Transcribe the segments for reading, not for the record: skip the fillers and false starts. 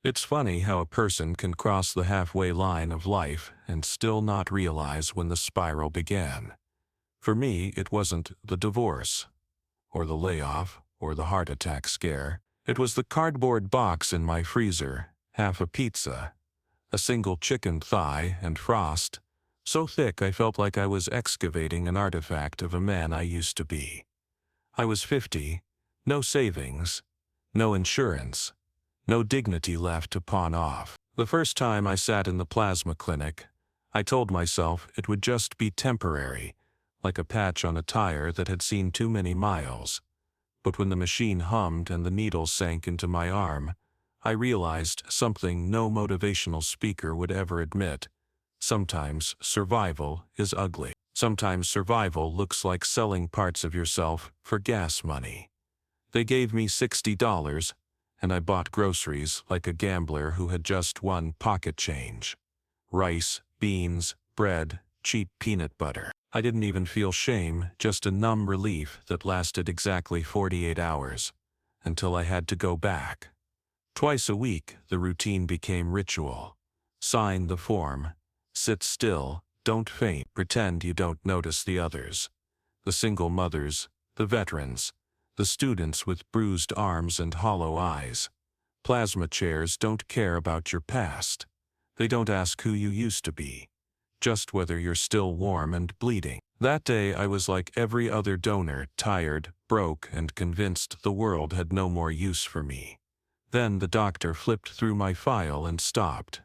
It's funny how a person can cross the halfway line of life and still not realize when the spiral began. For me, it wasn't the divorce, or the layoff, or the heart attack scare. It was the cardboard box in my freezer, half a pizza, a single chicken thigh, and frost, so thick I felt like I was excavating an artifact of a man I used to be. I was 50, no savings, no insurance, no dignity left to pawn off. The first time I sat in the plasma clinic, I told myself it would just be temporary, like a patch on a tire that had seen too many miles. But when the machine hummed and the needle sank into my arm, I realized something no motivational speaker would ever admit. Sometimes survival is ugly. Sometimes survival looks like selling parts of yourself for gas money. They gave me $60, and I bought groceries like a gambler who had just won pocket change. Rice, beans, bread, cheap peanut butter. I didn't even feel shame, just a numb relief that lasted exactly 48 hours, until I had to go back. Twice a week, the routine became ritual. Sign the form. Sit still, don't faint, pretend you don't notice the others. The single mothers, the veterans, the students with bruised arms and hollow eyes. Plasma chairs don't care about your past. They don't ask who you used to be, just whether you're still warm and bleeding. That day I was like every other donor, tired, broke, and convinced the world had no more use for me. Then the doctor flipped through my file and stopped.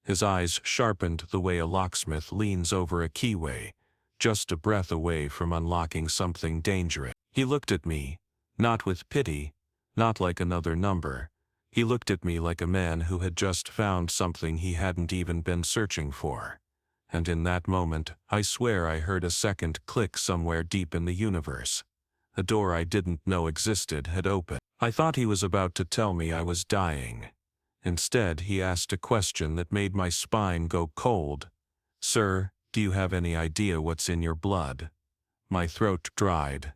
His eyes sharpened the way a locksmith leans over a keyway, just a breath away from unlocking something dangerous. He looked at me, not with pity, not like another number. He looked at me like a man who had just found something he hadn't even been searching for. And in that moment, I swear I heard a second click somewhere deep in the universe. A door I didn't know existed had opened. I thought he was about to tell me I was dying. Instead, he asked a question that made my spine go cold. "Sir, do you have any idea what's in your blood?" My throat dried.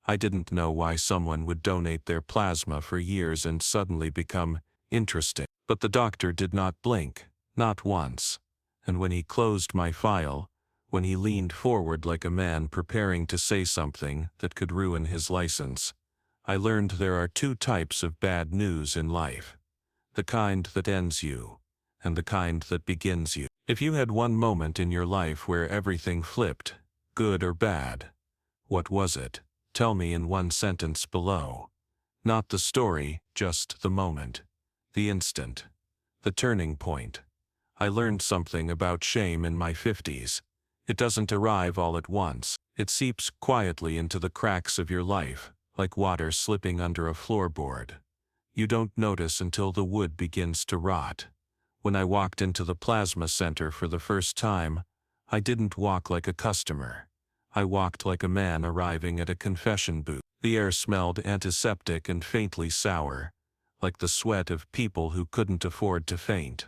I didn't know why someone would donate their plasma for years and suddenly become interesting. But the doctor did not blink, not once. And when he closed my file, when he leaned forward like a man preparing to say something that could ruin his license, I learned there are two types of bad news in life. The kind that ends you, and the kind that begins you. If you had one moment in your life where everything flipped, good or bad, what was it? Tell me in one sentence below. Not the story, just the moment. The instant. The turning point. I learned something about shame in my 50s. It doesn't arrive all at once. It seeps quietly into the cracks of your life, like water slipping under a floorboard. You don't notice until the wood begins to rot. When I walked into the plasma center for the first time, I didn't walk like a customer. I walked like a man arriving at a confession booth. The air smelled antiseptic and faintly sour, like the sweat of people who couldn't afford to faint.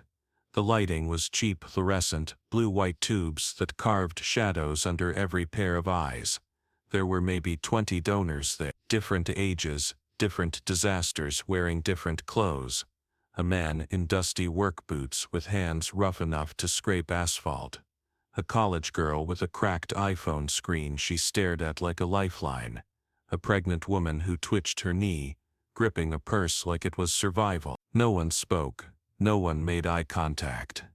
The lighting was cheap fluorescent, blue-white tubes that carved shadows under every pair of eyes. There were maybe 20 donors there, different ages, different disasters, wearing different clothes. A man in dusty work boots with hands rough enough to scrape asphalt. A college girl with a cracked iPhone screen she stared at like a lifeline. A pregnant woman who twitched her knee, gripping a purse like it was survival. No one spoke. No one made eye contact.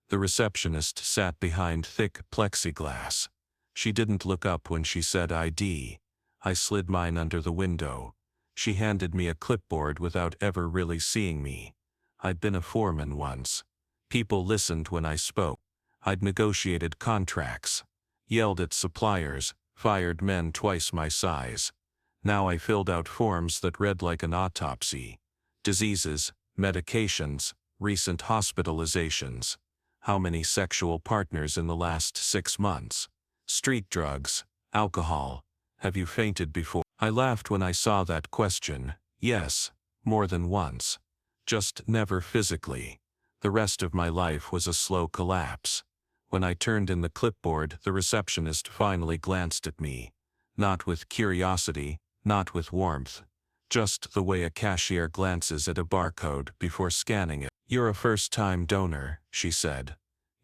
The receptionist sat behind thick plexiglass. She didn't look up when she said ID. I slid mine under the window. She handed me a clipboard without ever really seeing me. I'd been a foreman once. People listened when I spoke. I'd negotiated contracts, yelled at suppliers, fired men twice my size. Now I filled out forms that read like an autopsy. Diseases, medications, recent hospitalizations. How many sexual partners in the last 6 months? Street drugs, alcohol. Have you fainted before? I laughed when I saw that question. Yes, more than once. Just never physically. The rest of my life was a slow collapse. When I turned in the clipboard, the receptionist finally glanced at me. Not with curiosity, not with warmth. just the way a cashier glances at a barcode before scanning it. "You're a first-time donor," she said.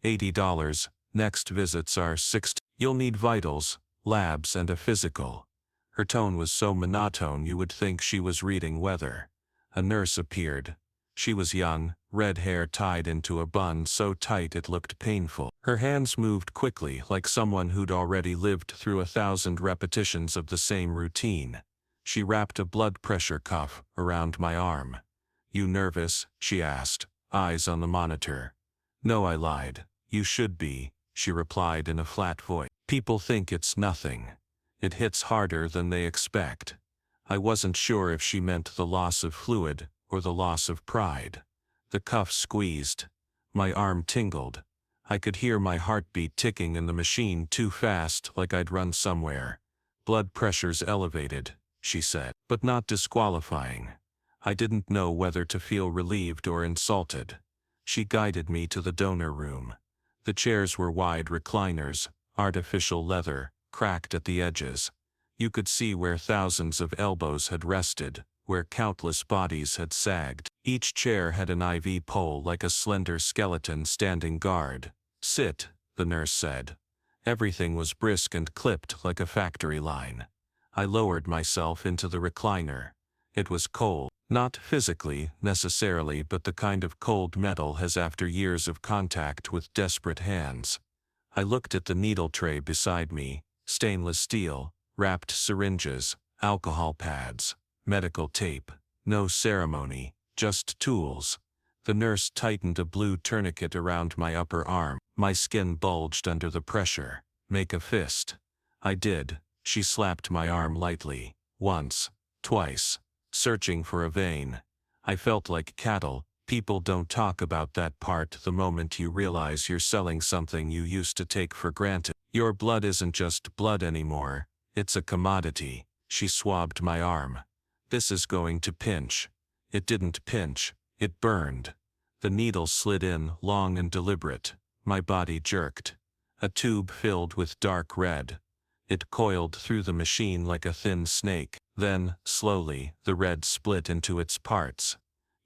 $80. Next visits are $60. You'll need vitals, labs and a physical." Her tone was so monotone you would think she was reading weather. A nurse appeared. She was young, red hair tied into a bun so tight it looked painful. Her hands moved quickly like someone who'd already lived through 1,000 repetitions of the same routine. She wrapped a blood pressure cuff around my arm. "You nervous?" she asked, eyes on the monitor. "No," I lied. "You should be," she replied in a flat voice. "People think it's nothing. It hits harder than they expect." I wasn't sure if she meant the loss of fluid or the loss of pride. The cuff squeezed. My arm tingled. I could hear my heartbeat ticking in the machine too fast, like I'd run somewhere. "Blood pressure's elevated," she said, "but not disqualifying." I didn't know whether to feel relieved or insulted. She guided me to the donor room. The chairs were wide recliners, artificial leather, cracked at the edges. You could see where thousands of elbows had rested, where countless bodies had sagged. Each chair had an IV pole like a slender skeleton standing guard. "Sit," the nurse said. Everything was brisk and clipped like a factory line. I lowered myself into the recliner. It was cold. Not physically, necessarily, but the kind of cold metal has after years of contact with desperate hands. I looked at the needle tray beside me, stainless steel, wrapped syringes, alcohol pads, medical tape. No ceremony, just tools. The nurse tightened a blue tourniquet around my upper arm. My skin bulged under the pressure. "Make a fist." I did. She slapped my arm lightly. Once. Twice. Searching for a vein. I felt like cattle. People don't talk about that part the moment you realize you're selling something you used to take for granted. Your blood isn't just blood anymore. It's a commodity. She swabbed my arm. "This is going to pinch." It didn't pinch. It burned. The needle slid in, long and deliberate. My body jerked. A tube filled with dark red. It coiled through the machine like a thin snake. Then, slowly, the red split into its parts.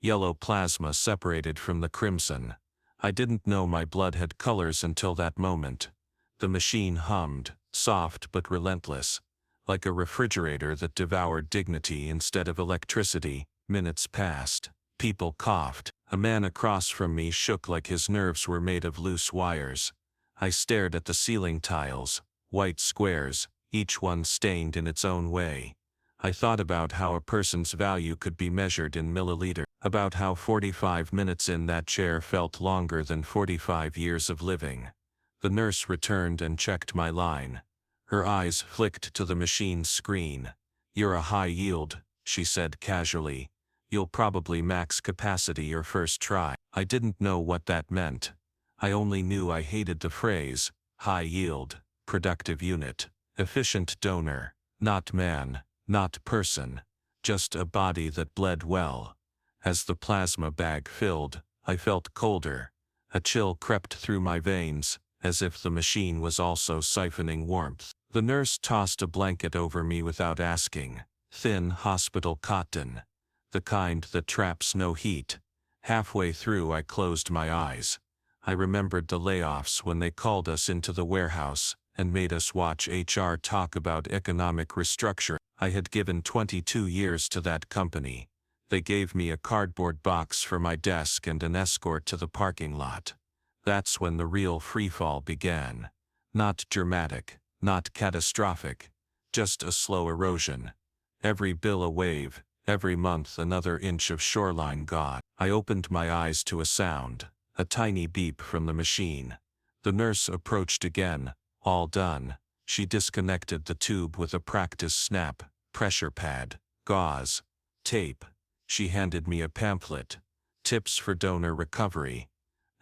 Yellow plasma separated from the crimson. I didn't know my blood had colors until that moment. The machine hummed, soft but relentless. Like a refrigerator that devoured dignity instead of electricity. Minutes passed. People coughed. A man across from me shook like his nerves were made of loose wires. I stared at the ceiling tiles. White squares, each one stained in its own way. I thought about how a person's value could be measured in milliliters, about how 45 minutes in that chair felt longer than 45 years of living. The nurse returned and checked my line. Her eyes flicked to the machine's screen. "You're a high yield," she said casually. "You'll probably max capacity your first try." I didn't know what that meant. I only knew I hated the phrase, high yield. Productive unit, efficient donor, not man, not person, just a body that bled well. As the plasma bag filled, I felt colder. A chill crept through my veins, as if the machine was also siphoning warmth. The nurse tossed a blanket over me without asking. Thin hospital cotton. The kind that traps no heat. Halfway through I closed my eyes. I remembered the layoffs when they called us into the warehouse and made us watch HR talk about economic restructure. I had given 22 years to that company. They gave me a cardboard box for my desk and an escort to the parking lot. That's when the real freefall began. Not dramatic, not catastrophic, just a slow erosion. Every bill a wave, every month another inch of shoreline gone. I opened my eyes to a sound, a tiny beep from the machine. The nurse approached again. All done. She disconnected the tube with a practice snap. Pressure pad, gauze, tape. She handed me a pamphlet. Tips for donor recovery.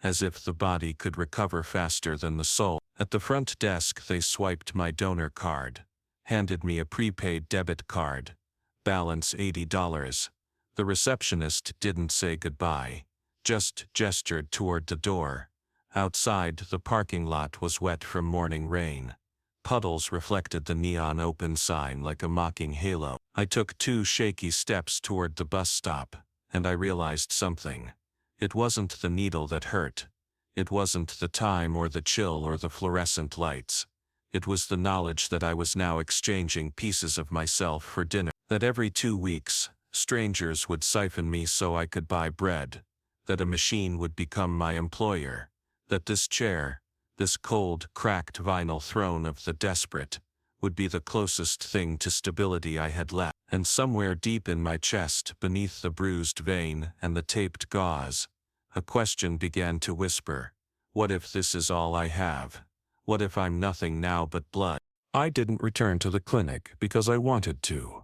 As if the body could recover faster than the soul. At the front desk they swiped my donor card. Handed me a prepaid debit card. Balance $80. The receptionist didn't say goodbye. Just gestured toward the door. Outside, the parking lot was wet from morning rain. Puddles reflected the neon open sign like a mocking halo. I took 2 shaky steps toward the bus stop, and I realized something. It wasn't the needle that hurt. It wasn't the time or the chill or the fluorescent lights. It was the knowledge that I was now exchanging pieces of myself for dinner. That every 2 weeks, strangers would siphon me so I could buy bread. That a machine would become my employer. That this chair, this cold, cracked vinyl throne of the desperate, would be the closest thing to stability I had left. And somewhere deep in my chest, beneath the bruised vein and the taped gauze, a question began to whisper. What if this is all I have? What if I'm nothing now but blood? I didn't return to the clinic because I wanted to.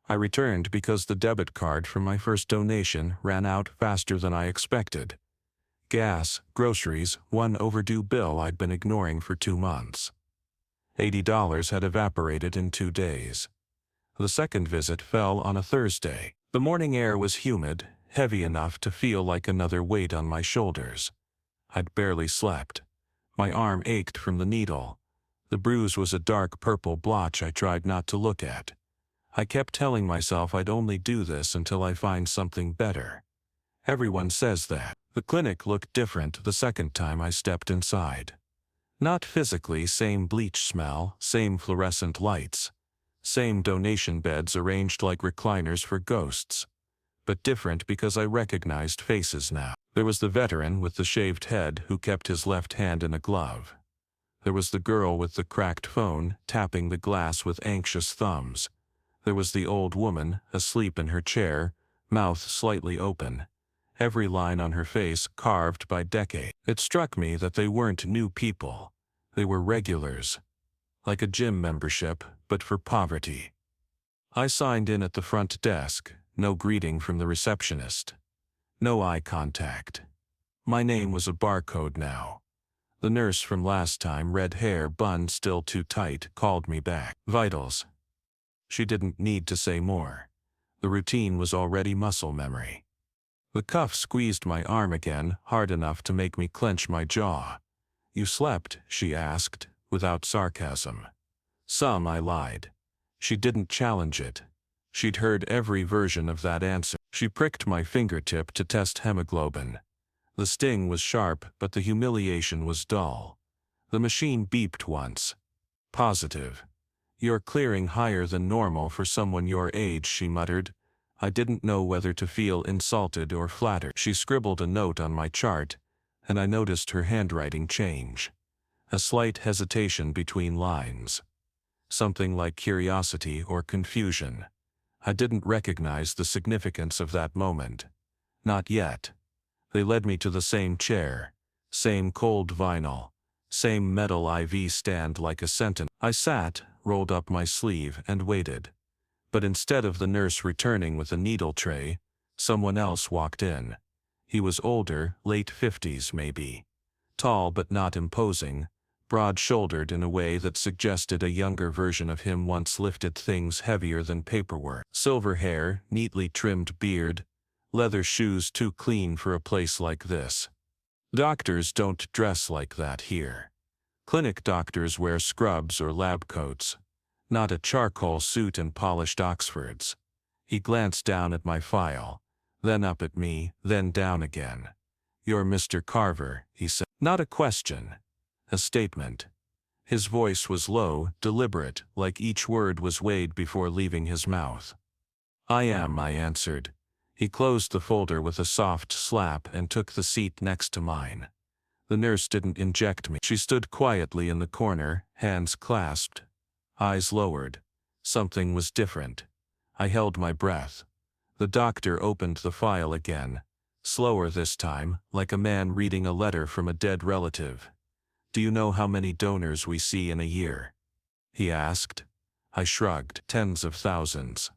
I returned because the debit card from my first donation ran out faster than I expected. Gas, groceries, one overdue bill I'd been ignoring for 2 months. $80 had evaporated in 2 days. The second visit fell on a Thursday. The morning air was humid, heavy enough to feel like another weight on my shoulders. I'd barely slept. My arm ached from the needle. The bruise was a dark purple blotch I tried not to look at. I kept telling myself I'd only do this until I find something better. Everyone says that. The clinic looked different the second time I stepped inside. Not physically, same bleach smell, same fluorescent lights, same donation beds arranged like recliners for ghosts. But different because I recognized faces now. There was the veteran with the shaved head who kept his left hand in a glove. There was the girl with the cracked phone, tapping the glass with anxious thumbs. There was the old woman, asleep in her chair, mouth slightly open, every line on her face carved by decades. It struck me that they weren't new people. They were regulars. Like a gym membership, but for poverty. I signed in at the front desk, no greeting from the receptionist. No eye contact. My name was a barcode now. The nurse from last time, red hair, bun still too tight, called me back. Vitals. She didn't need to say more. The routine was already muscle memory. The cuff squeezed my arm again, hard enough to make me clench my jaw. You slept, she asked, without sarcasm. Some, I lied. She didn't challenge it. She'd heard every version of that answer. She pricked my fingertip to test hemoglobin. The sting was sharp, but the humiliation was dull. The machine beeped once. Positive. You're clearing higher than normal for someone your age, she muttered. I didn't know whether to feel insulted or flattered. She scribbled a note on my chart, and I noticed her handwriting change. A slight hesitation between lines. Something like curiosity or confusion. I didn't recognize the significance of that moment. Not yet. They led me to the same chair, same cold vinyl, same metal IV stand like a sentinel. I sat, rolled up my sleeve, and waited. But instead of the nurse returning with a needle tray, someone else walked in. He was older, late 50s maybe. Tall but not imposing, broad-shouldered in a way that suggested a younger version of him once lifted things heavier than paperwork. Silver hair, neatly trimmed beard, leather shoes too clean for a place like this. Doctors don't dress like that here. Clinic doctors wear scrubs or lab coats, not a charcoal suit and polished Oxfords. He glanced down at my file, then up at me, then down again. You're Mr. Carver, he said. Not a question. A statement. His voice was low, deliberate, like each word was weighed before leaving his mouth. I am, I answered. He closed the folder with a soft slap and took the seat next to mine. The nurse didn't inject me. She stood quietly in the corner, hands clasped, eyes lowered. Something was different. I held my breath. The doctor opened the file again, slower this time, like a man reading a letter from a dead relative. Do you know how many donors we see in a year? He asked. I shrugged. Tens of thousands.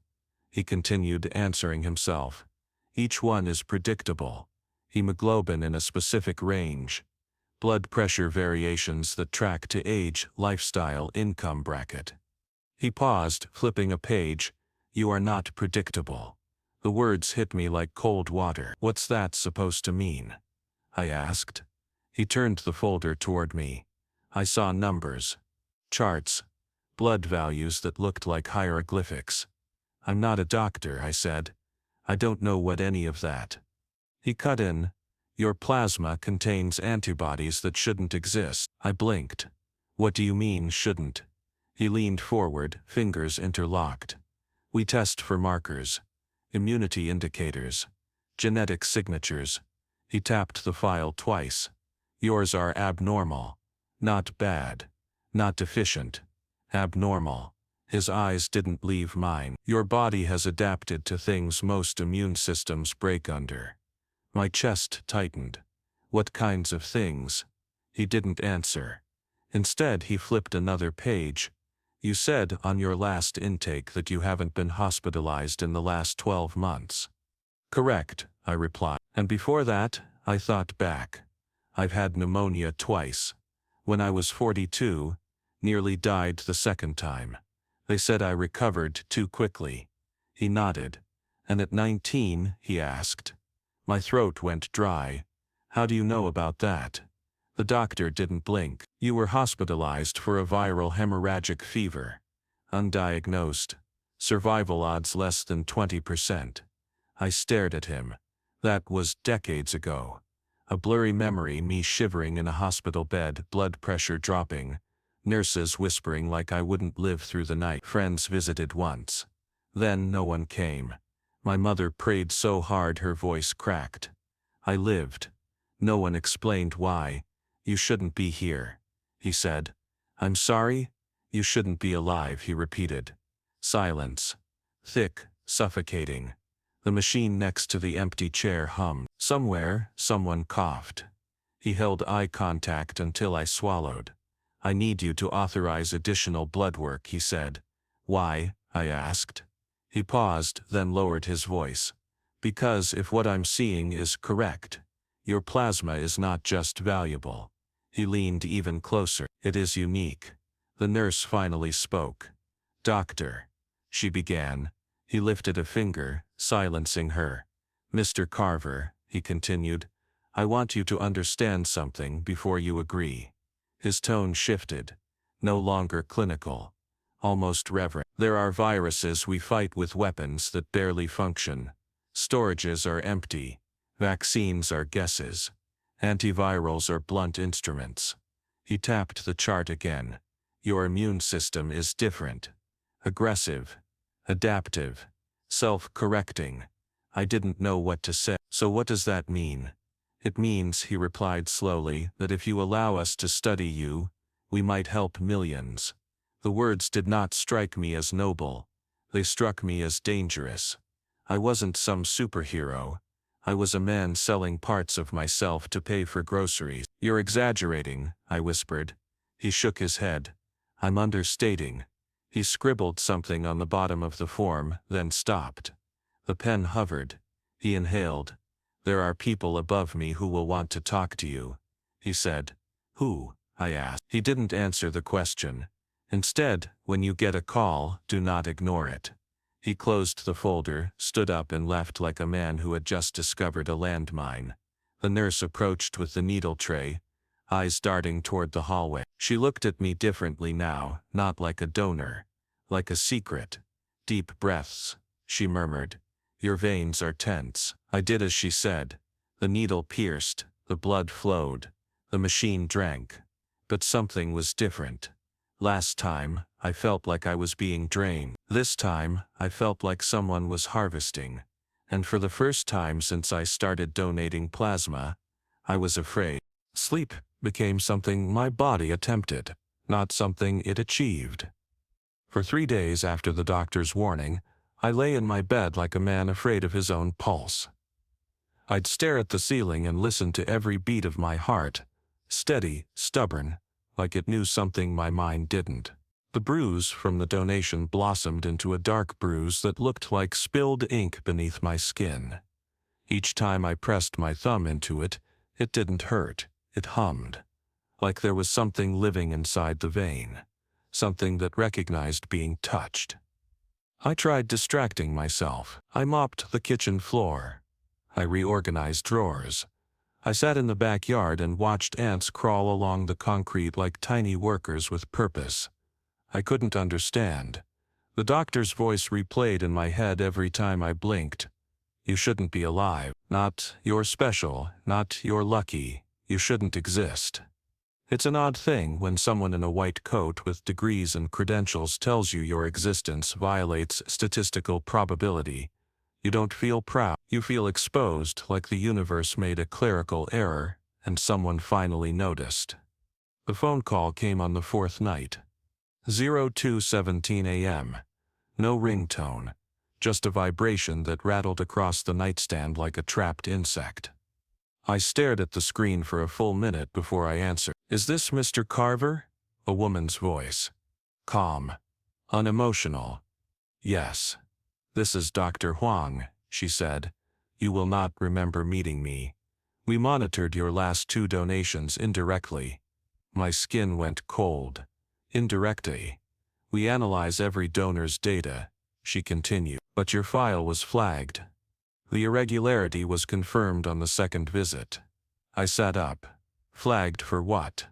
He continued, answering himself. Each one is predictable. Hemoglobin in a specific range. Blood pressure variations that track to age, lifestyle, income bracket. He paused, flipping a page. You are not predictable. The words hit me like cold water. What's that supposed to mean? I asked. He turned the folder toward me. I saw numbers. Charts. Blood values that looked like hieroglyphics. I'm not a doctor, I said. I don't know what any of that. He cut in. Your plasma contains antibodies that shouldn't exist. I blinked. What do you mean, shouldn't? He leaned forward, fingers interlocked. We test for markers, immunity indicators, genetic signatures. He tapped the file twice. Yours are abnormal. Not bad. Not deficient. Abnormal. His eyes didn't leave mine. Your body has adapted to things most immune systems break under. My chest tightened. What kinds of things? He didn't answer. Instead, he flipped another page. You said on your last intake that you haven't been hospitalized in the last 12 months. Correct, I replied. And before that, I thought back. I've had pneumonia twice. When I was 42, nearly died the second time. They said I recovered too quickly. He nodded. And at 19, he asked. My throat went dry. How do you know about that? The doctor didn't blink. You were hospitalized for a viral hemorrhagic fever. Undiagnosed. Survival odds less than 20%. I stared at him. That was decades ago. A blurry memory, me shivering in a hospital bed, blood pressure dropping. Nurses whispering like I wouldn't live through the night. Friends visited once. Then no one came. My mother prayed so hard her voice cracked. I lived. No one explained why. You shouldn't be here, he said. I'm sorry? You shouldn't be alive, he repeated. Silence. Thick, suffocating. The machine next to the empty chair hummed. Somewhere, someone coughed. He held eye contact until I swallowed. I need you to authorize additional blood work, he said. Why? I asked. He paused, then lowered his voice. Because if what I'm seeing is correct, your plasma is not just valuable. He leaned even closer. It is unique. The nurse finally spoke. Doctor, she began. He lifted a finger, silencing her. Mr. Carver, he continued, I want you to understand something before you agree. His tone shifted. No longer clinical. Almost reverent. There are viruses we fight with weapons that barely function. Storages are empty. Vaccines are guesses. Antivirals are blunt instruments. He tapped the chart again. Your immune system is different. Aggressive. Adaptive. Self-correcting. I didn't know what to say. So what does that mean? It means, he replied slowly, that if you allow us to study you, we might help millions. The words did not strike me as noble. They struck me as dangerous. I wasn't some superhero. I was a man selling parts of myself to pay for groceries. You're exaggerating, I whispered. He shook his head. I'm understating. He scribbled something on the bottom of the form, then stopped. The pen hovered. He inhaled. There are people above me who will want to talk to you, he said. Who? I asked. He didn't answer the question. Instead, when you get a call, do not ignore it. He closed the folder, stood up and left like a man who had just discovered a landmine. The nurse approached with the needle tray, eyes darting toward the hallway. She looked at me differently now, not like a donor, like a secret. Deep breaths, she murmured. Your veins are tense. I did as she said. The needle pierced, the blood flowed, the machine drank. But something was different. Last time, I felt like I was being drained. This time, I felt like someone was harvesting. And for the first time since I started donating plasma, I was afraid. Sleep became something my body attempted, not something it achieved. For 3 days after the doctor's warning, I lay in my bed like a man afraid of his own pulse. I'd stare at the ceiling and listen to every beat of my heart, steady, stubborn, like it knew something my mind didn't. The bruise from the donation blossomed into a dark bruise that looked like spilled ink beneath my skin. Each time I pressed my thumb into it, it didn't hurt, it hummed. Like there was something living inside the vein, something that recognized being touched. I tried distracting myself. I mopped the kitchen floor. I reorganized drawers. I sat in the backyard and watched ants crawl along the concrete like tiny workers with purpose. I couldn't understand. The doctor's voice replayed in my head every time I blinked. You shouldn't be alive. Not you're special, not you're lucky, you shouldn't exist. It's an odd thing when someone in a white coat with degrees and credentials tells you your existence violates statistical probability. You don't feel proud. You feel exposed, like the universe made a clerical error, and someone finally noticed. The phone call came on the fourth night. 02:17 a.m. No ringtone. Just a vibration that rattled across the nightstand like a trapped insect. I stared at the screen for a full minute before I answered. Is this Mr. Carver? A woman's voice. Calm. Unemotional. Yes. This is Dr. Huang, she said. You will not remember meeting me. We monitored your last 2 donations indirectly. My skin went cold. Indirectly. We analyze every donor's data, she continued. But your file was flagged. The irregularity was confirmed on the 2nd visit. I sat up. Flagged for what?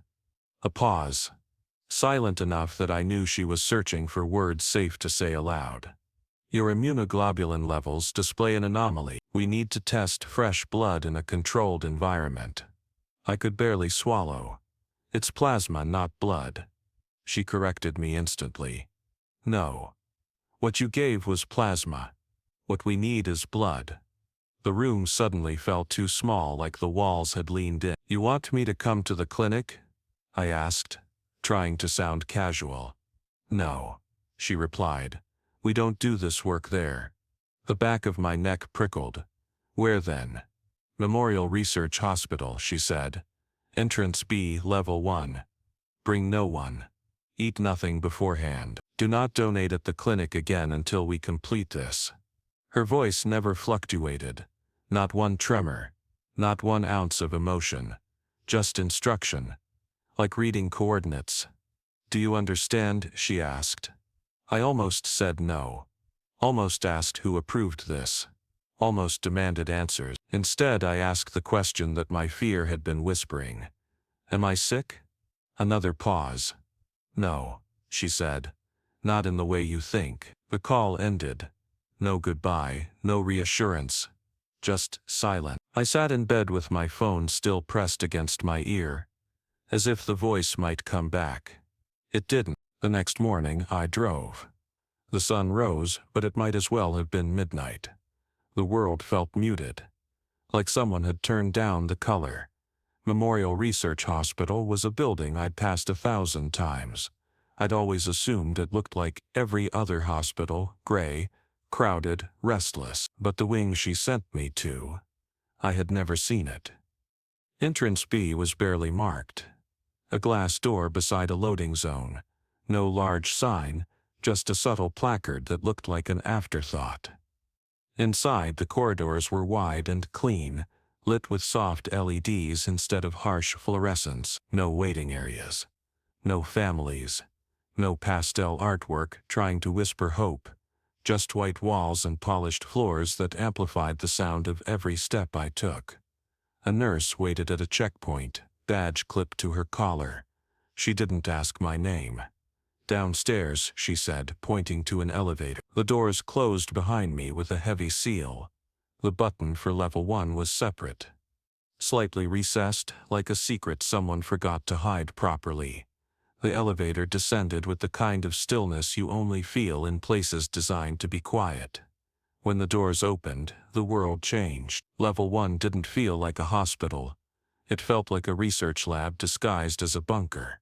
A pause. Silent enough that I knew she was searching for words safe to say aloud. Your immunoglobulin levels display an anomaly. We need to test fresh blood in a controlled environment. I could barely swallow. It's plasma, not blood. She corrected me instantly. No. What you gave was plasma. What we need is blood. The room suddenly felt too small, like the walls had leaned in. You want me to come to the clinic? I asked, trying to sound casual. No, she replied. We don't do this work there. The back of my neck prickled. Where then? Memorial Research Hospital, she said. Entrance B, level 1. Bring no one. Eat nothing beforehand. Do not donate at the clinic again until we complete this. Her voice never fluctuated. Not one tremor. Not 1 ounce of emotion. Just instruction. Like reading coordinates. Do you understand? She asked. I almost said no. Almost asked who approved this. Almost demanded answers. Instead, I asked the question that my fear had been whispering. Am I sick? Another pause. No, she said. Not in the way you think. The call ended. No goodbye, no reassurance. Just silent. I sat in bed with my phone still pressed against my ear, as if the voice might come back. It didn't. The next morning, I drove. The sun rose, but it might as well have been midnight. The world felt muted, like someone had turned down the color. Memorial Research Hospital was a building I'd passed 1,000 times. I'd always assumed it looked like every other hospital, gray, crowded, restless. But the wing she sent me to, I had never seen it. Entrance B was barely marked. A glass door beside a loading zone. No large sign, just a subtle placard that looked like an afterthought. Inside, the corridors were wide and clean, lit with soft LEDs instead of harsh fluorescence. No waiting areas. No families. No pastel artwork trying to whisper hope. Just white walls and polished floors that amplified the sound of every step I took. A nurse waited at a checkpoint, badge clipped to her collar. She didn't ask my name. Downstairs, she said, pointing to an elevator. The doors closed behind me with a heavy seal. The button for level 1 was separate. Slightly recessed, like a secret someone forgot to hide properly. The elevator descended with the kind of stillness you only feel in places designed to be quiet. When the doors opened, the world changed. Level 1 didn't feel like a hospital. It felt like a research lab disguised as a bunker.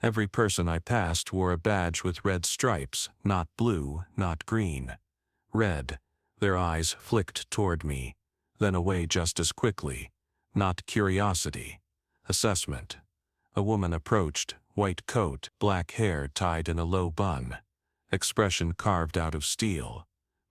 Every person I passed wore a badge with red stripes, not blue, not green. Red. Their eyes flicked toward me, then away just as quickly. Not curiosity. Assessment. A woman approached, white coat, black hair tied in a low bun. Expression carved out of steel.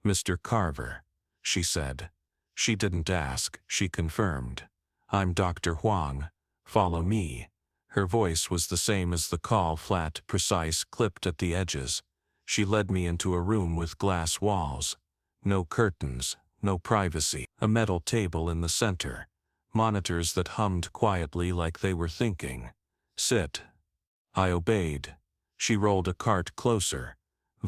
Mr. Carver, she said. She didn't ask, she confirmed. I'm Dr. Huang. Follow me. Her voice was the same as the call, flat, precise, clipped at the edges. She led me into a room with glass walls. No curtains, no privacy. A metal table in the center. Monitors that hummed quietly like they were thinking. Sit. I obeyed. She rolled a cart closer.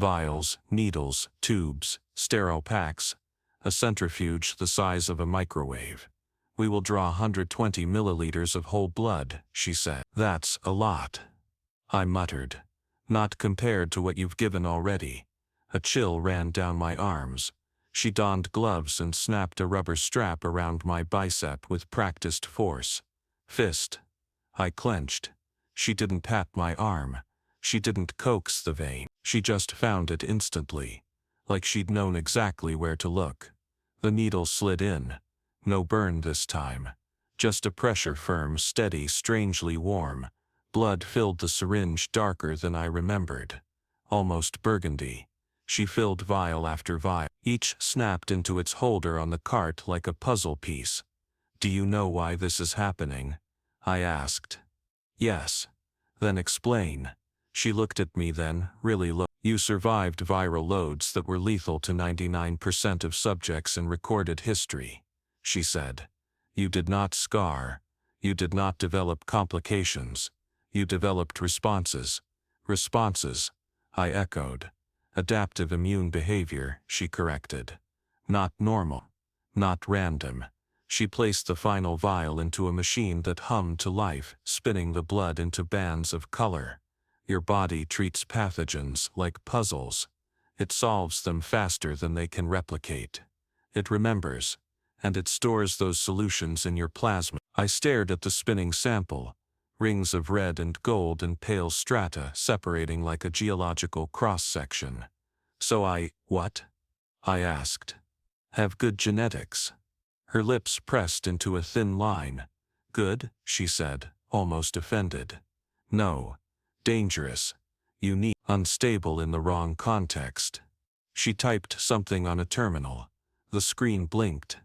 Vials, needles, tubes, sterile packs, a centrifuge the size of a microwave. We will draw 120 milliliters of whole blood, she said. That's a lot, I muttered. Not compared to what you've given already. A chill ran down my arms. She donned gloves and snapped a rubber strap around my bicep with practiced force. Fist. I clenched. She didn't pat my arm. She didn't coax the vein. She just found it instantly. Like she'd known exactly where to look. The needle slid in. No burn this time. Just a pressure firm, steady, strangely warm. Blood filled the syringe darker than I remembered. Almost burgundy. She filled vial after vial. Each snapped into its holder on the cart like a puzzle piece. Do you know why this is happening? I asked. Yes. Then explain. She looked at me then, really low. You survived viral loads that were lethal to 99% of subjects in recorded history, she said. You did not scar. You did not develop complications. You developed responses. Responses, I echoed. Adaptive immune behavior, she corrected. Not normal. Not random. She placed the final vial into a machine that hummed to life, spinning the blood into bands of color. Your body treats pathogens like puzzles. It solves them faster than they can replicate. It remembers, and it stores those solutions in your plasma. I stared at the spinning sample, rings of red and gold and pale strata separating like a geological cross-section. So what? I asked. Have good genetics. Her lips pressed into a thin line. Good, she said, almost offended. No. Dangerous. Unique. Unstable in the wrong context. She typed something on a terminal. The screen blinked.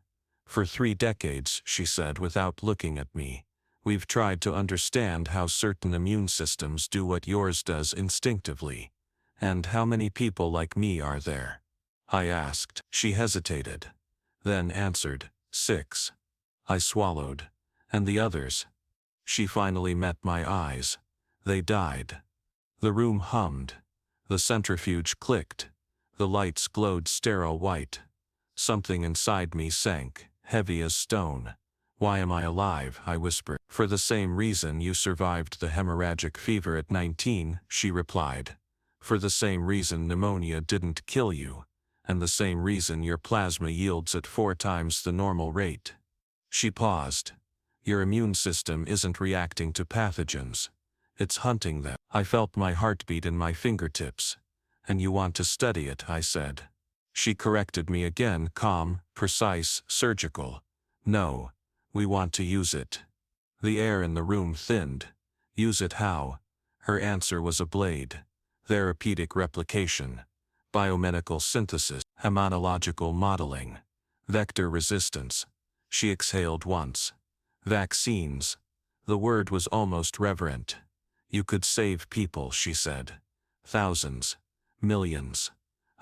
For 3 decades, she said without looking at me, we've tried to understand how certain immune systems do what yours does instinctively. And how many people like me are there? I asked. She hesitated. Then answered, 6. I swallowed. And the others? She finally met my eyes. They died. The room hummed. The centrifuge clicked. The lights glowed sterile white. Something inside me sank, heavy as stone. Why am I alive? I whispered. For the same reason you survived the hemorrhagic fever at 19, she replied. For the same reason pneumonia didn't kill you. And the same reason your plasma yields at 4 times the normal rate. She paused. Your immune system isn't reacting to pathogens. It's hunting them. I felt my heartbeat in my fingertips. And you want to study it, I said. She corrected me again, calm, precise, surgical. No, we want to use it. The air in the room thinned. Use it how? Her answer was a blade. Therapeutic replication. Biomedical synthesis. Immunological modeling. Vector resistance. She exhaled once. Vaccines. The word was almost reverent. You could save people, she said. Thousands. Millions.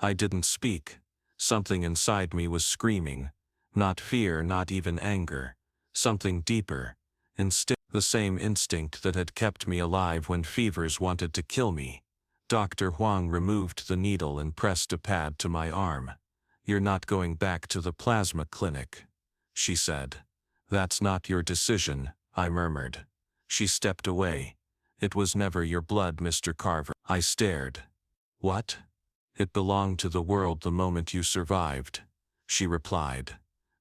I didn't speak. Something inside me was screaming. Not fear, not even anger. Something deeper. Instinct. The same instinct that had kept me alive when fevers wanted to kill me. Dr. Huang removed the needle and pressed a pad to my arm. You're not going back to the plasma clinic, she said. That's not your decision, I murmured. She stepped away. It was never your blood, Mr. Carver. I stared. What? It belonged to the world the moment you survived, she replied.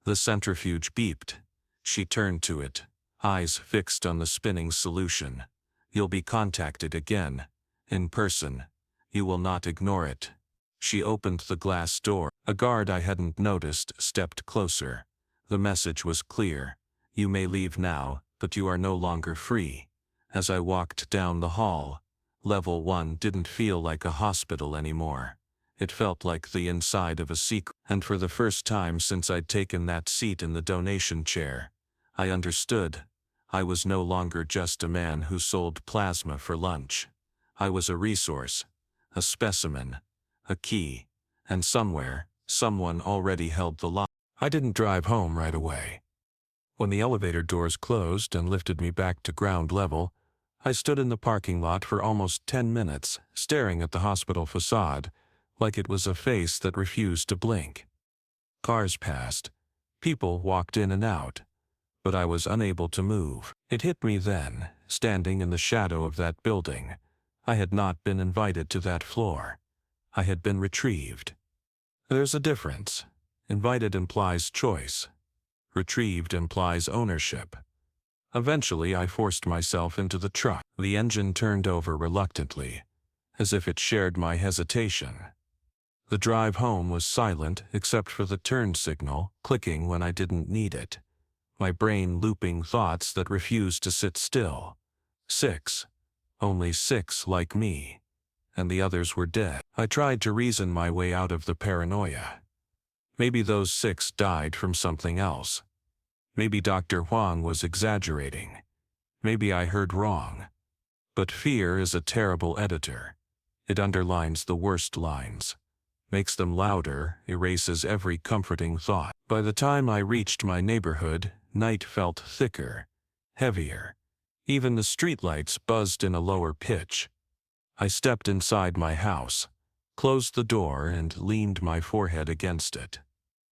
The centrifuge beeped. She turned to it, eyes fixed on the spinning solution. You'll be contacted again. In person. You will not ignore it. She opened the glass door. A guard I hadn't noticed stepped closer. The message was clear. You may leave now, but you are no longer free. As I walked down the hall, Level 1 didn't feel like a hospital anymore. It felt like the inside of a secret. And for the first time since I'd taken that seat in the donation chair, I understood. I was no longer just a man who sold plasma for lunch. I was a resource, a specimen, a key, and somewhere, someone already held the lock. I didn't drive home right away. When the elevator doors closed and lifted me back to ground level, I stood in the parking lot for almost 10 minutes, staring at the hospital facade, like it was a face that refused to blink. Cars passed. People walked in and out, but I was unable to move. It hit me then, standing in the shadow of that building. I had not been invited to that floor. I had been retrieved. There's a difference. Invited implies choice. Retrieved implies ownership. Eventually, I forced myself into the truck. The engine turned over reluctantly, as if it shared my hesitation. The drive home was silent except for the turn signal clicking when I didn't need it. My brain looping thoughts that refused to sit still. 6. Only 6 like me. And the others were dead. I tried to reason my way out of the paranoia. Maybe those 6 died from something else. Maybe Dr. Huang was exaggerating. Maybe I heard wrong. But fear is a terrible editor. It underlines the worst lines, makes them louder, erases every comforting thought. By the time I reached my neighborhood, night felt thicker, heavier. Even the streetlights buzzed in a lower pitch. I stepped inside my house, closed the door, and leaned my forehead against it.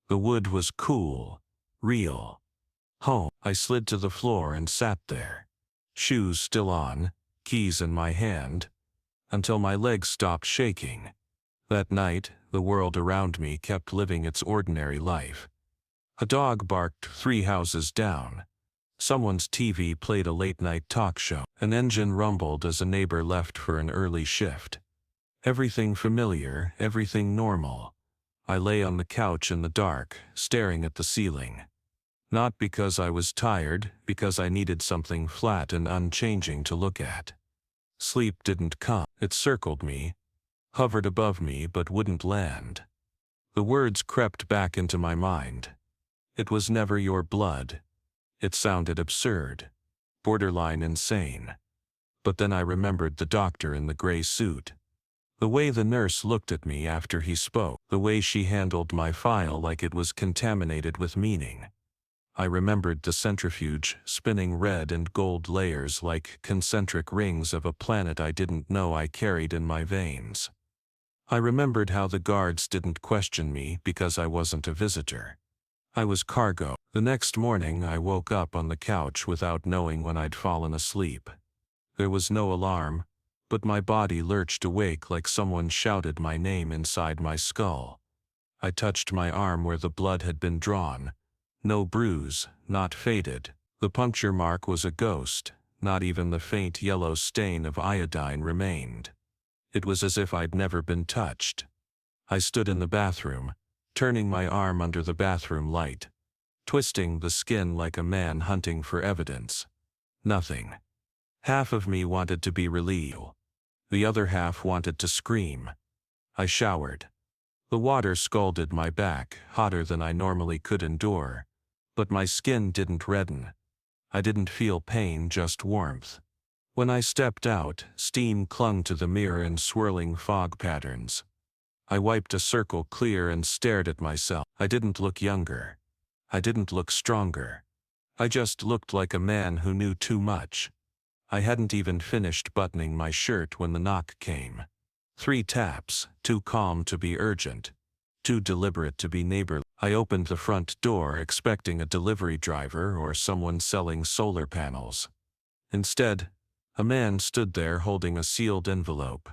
The wood was cool, real. Home. I slid to the floor and sat there, shoes still on, keys in my hand, until my legs stopped shaking. That night, the world around me kept living its ordinary life. A dog barked 3 houses down. Someone's TV played a late-night talk show. An engine rumbled as a neighbor left for an early shift. Everything familiar, everything normal. I lay on the couch in the dark, staring at the ceiling. Not because I was tired, because I needed something flat and unchanging to look at. Sleep didn't come. It circled me, hovered above me but wouldn't land. The words crept back into my mind. It was never your blood. It sounded absurd, borderline insane. But then I remembered the doctor in the gray suit. The way the nurse looked at me after he spoke, the way she handled my file like it was contaminated with meaning. I remembered the centrifuge spinning red and gold layers like concentric rings of a planet I didn't know I carried in my veins. I remembered how the guards didn't question me because I wasn't a visitor. I was cargo. The next morning I woke up on the couch without knowing when I'd fallen asleep. There was no alarm, but my body lurched awake like someone shouted my name inside my skull. I touched my arm where the blood had been drawn. No bruise, not faded. The puncture mark was a ghost. Not even the faint yellow stain of iodine remained. It was as if I'd never been touched. I stood in the bathroom, turning my arm under the bathroom light, twisting the skin like a man hunting for evidence. Nothing. Half of me wanted to be relieved. The other half wanted to scream. I showered. The water scalded my back, hotter than I normally could endure. But my skin didn't redden. I didn't feel pain, just warmth. When I stepped out, steam clung to the mirror in swirling fog patterns. I wiped a circle clear and stared at myself. I didn't look younger. I didn't look stronger. I just looked like a man who knew too much. I hadn't even finished buttoning my shirt when the knock came. 3 taps, too calm to be urgent, too deliberate to be neighborly. I opened the front door expecting a delivery driver or someone selling solar panels. Instead, a man stood there holding a sealed envelope.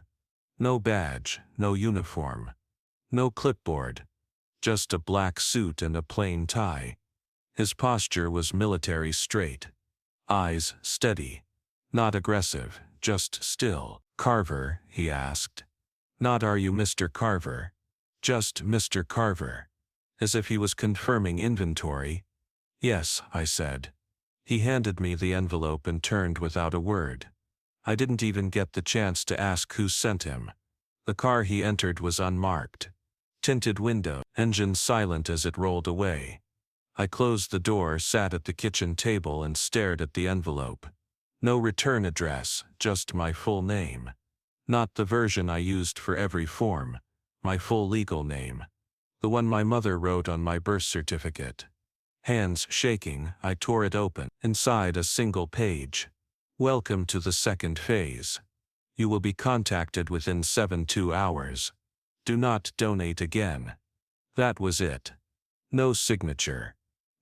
No badge, no uniform, no clipboard, just a black suit and a plain tie. His posture was military straight. Eyes steady. Not aggressive, just still. "Carver?" he asked. Not "Are you Mr. Carver?" Just "Mr. Carver." As if he was confirming inventory. "Yes," I said. He handed me the envelope and turned without a word. I didn't even get the chance to ask who sent him. The car he entered was unmarked. Tinted window, engine silent as it rolled away. I closed the door, sat at the kitchen table and stared at the envelope. No return address, just my full name. Not the version I used for every form, my full legal name. The one my mother wrote on my birth certificate. Hands shaking, I tore it open. Inside a single page. "Welcome to the second phase. You will be contacted within 72 hours. "Do not donate again." That was it. No signature.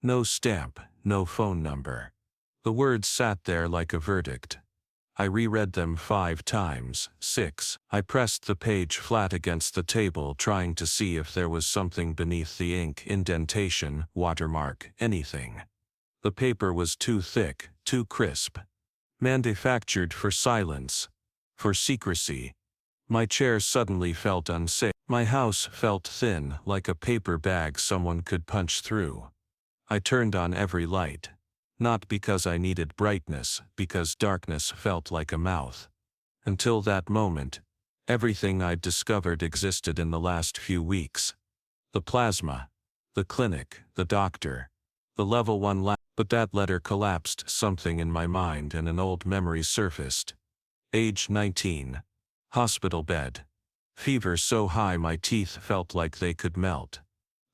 No stamp, no phone number. The words sat there like a verdict. I reread them 5 times, 6. I pressed the page flat against the table trying to see if there was something beneath the ink, indentation, watermark, anything. The paper was too thick, too crisp. Manufactured for silence. For secrecy. My chair suddenly felt unsafe. My house felt thin, like a paper bag someone could punch through. I turned on every light. Not because I needed brightness, because darkness felt like a mouth. Until that moment, everything I'd discovered existed in the last few weeks. The plasma. The clinic, the doctor. The level 1 lab. But that letter collapsed something in my mind and an old memory surfaced. Age 19. Hospital bed. Fever so high my teeth felt like they could melt.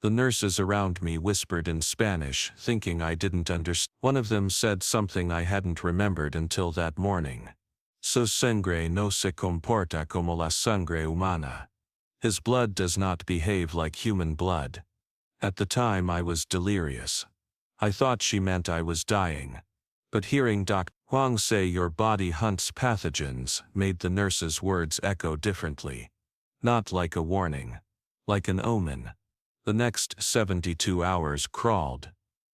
The nurses around me whispered in Spanish, thinking I didn't understand. One of them said something I hadn't remembered until that morning. Su sangre no se comporta como la sangre humana. His blood does not behave like human blood. At the time I was delirious. I thought she meant I was dying. But hearing Dr. Huang say your body hunts pathogens made the nurse's words echo differently. Not like a warning. Like an omen. The next 72 hours crawled.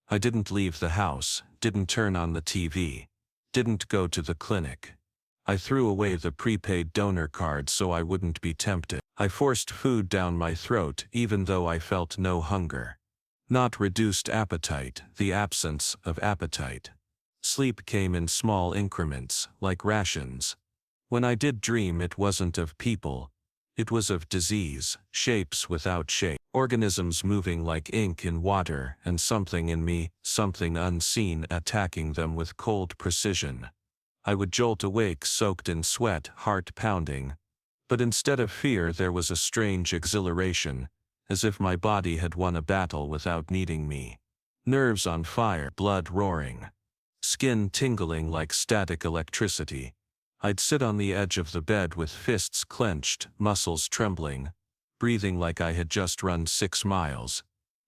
I didn't leave the house, didn't turn on the TV, didn't go to the clinic. I threw away the prepaid donor card so I wouldn't be tempted. I forced food down my throat even though I felt no hunger. Not reduced appetite, the absence of appetite. Sleep came in small increments, like rations. When I did dream, it wasn't of people. It was of disease, shapes without shape, organisms moving like ink in water, and something in me, something unseen, attacking them with cold precision. I would jolt awake soaked in sweat, heart pounding. But instead of fear there was a strange exhilaration, as if my body had won a battle without needing me. Nerves on fire, blood roaring. Skin tingling like static electricity. I'd sit on the edge of the bed with fists clenched, muscles trembling, breathing like I had just run 6 miles.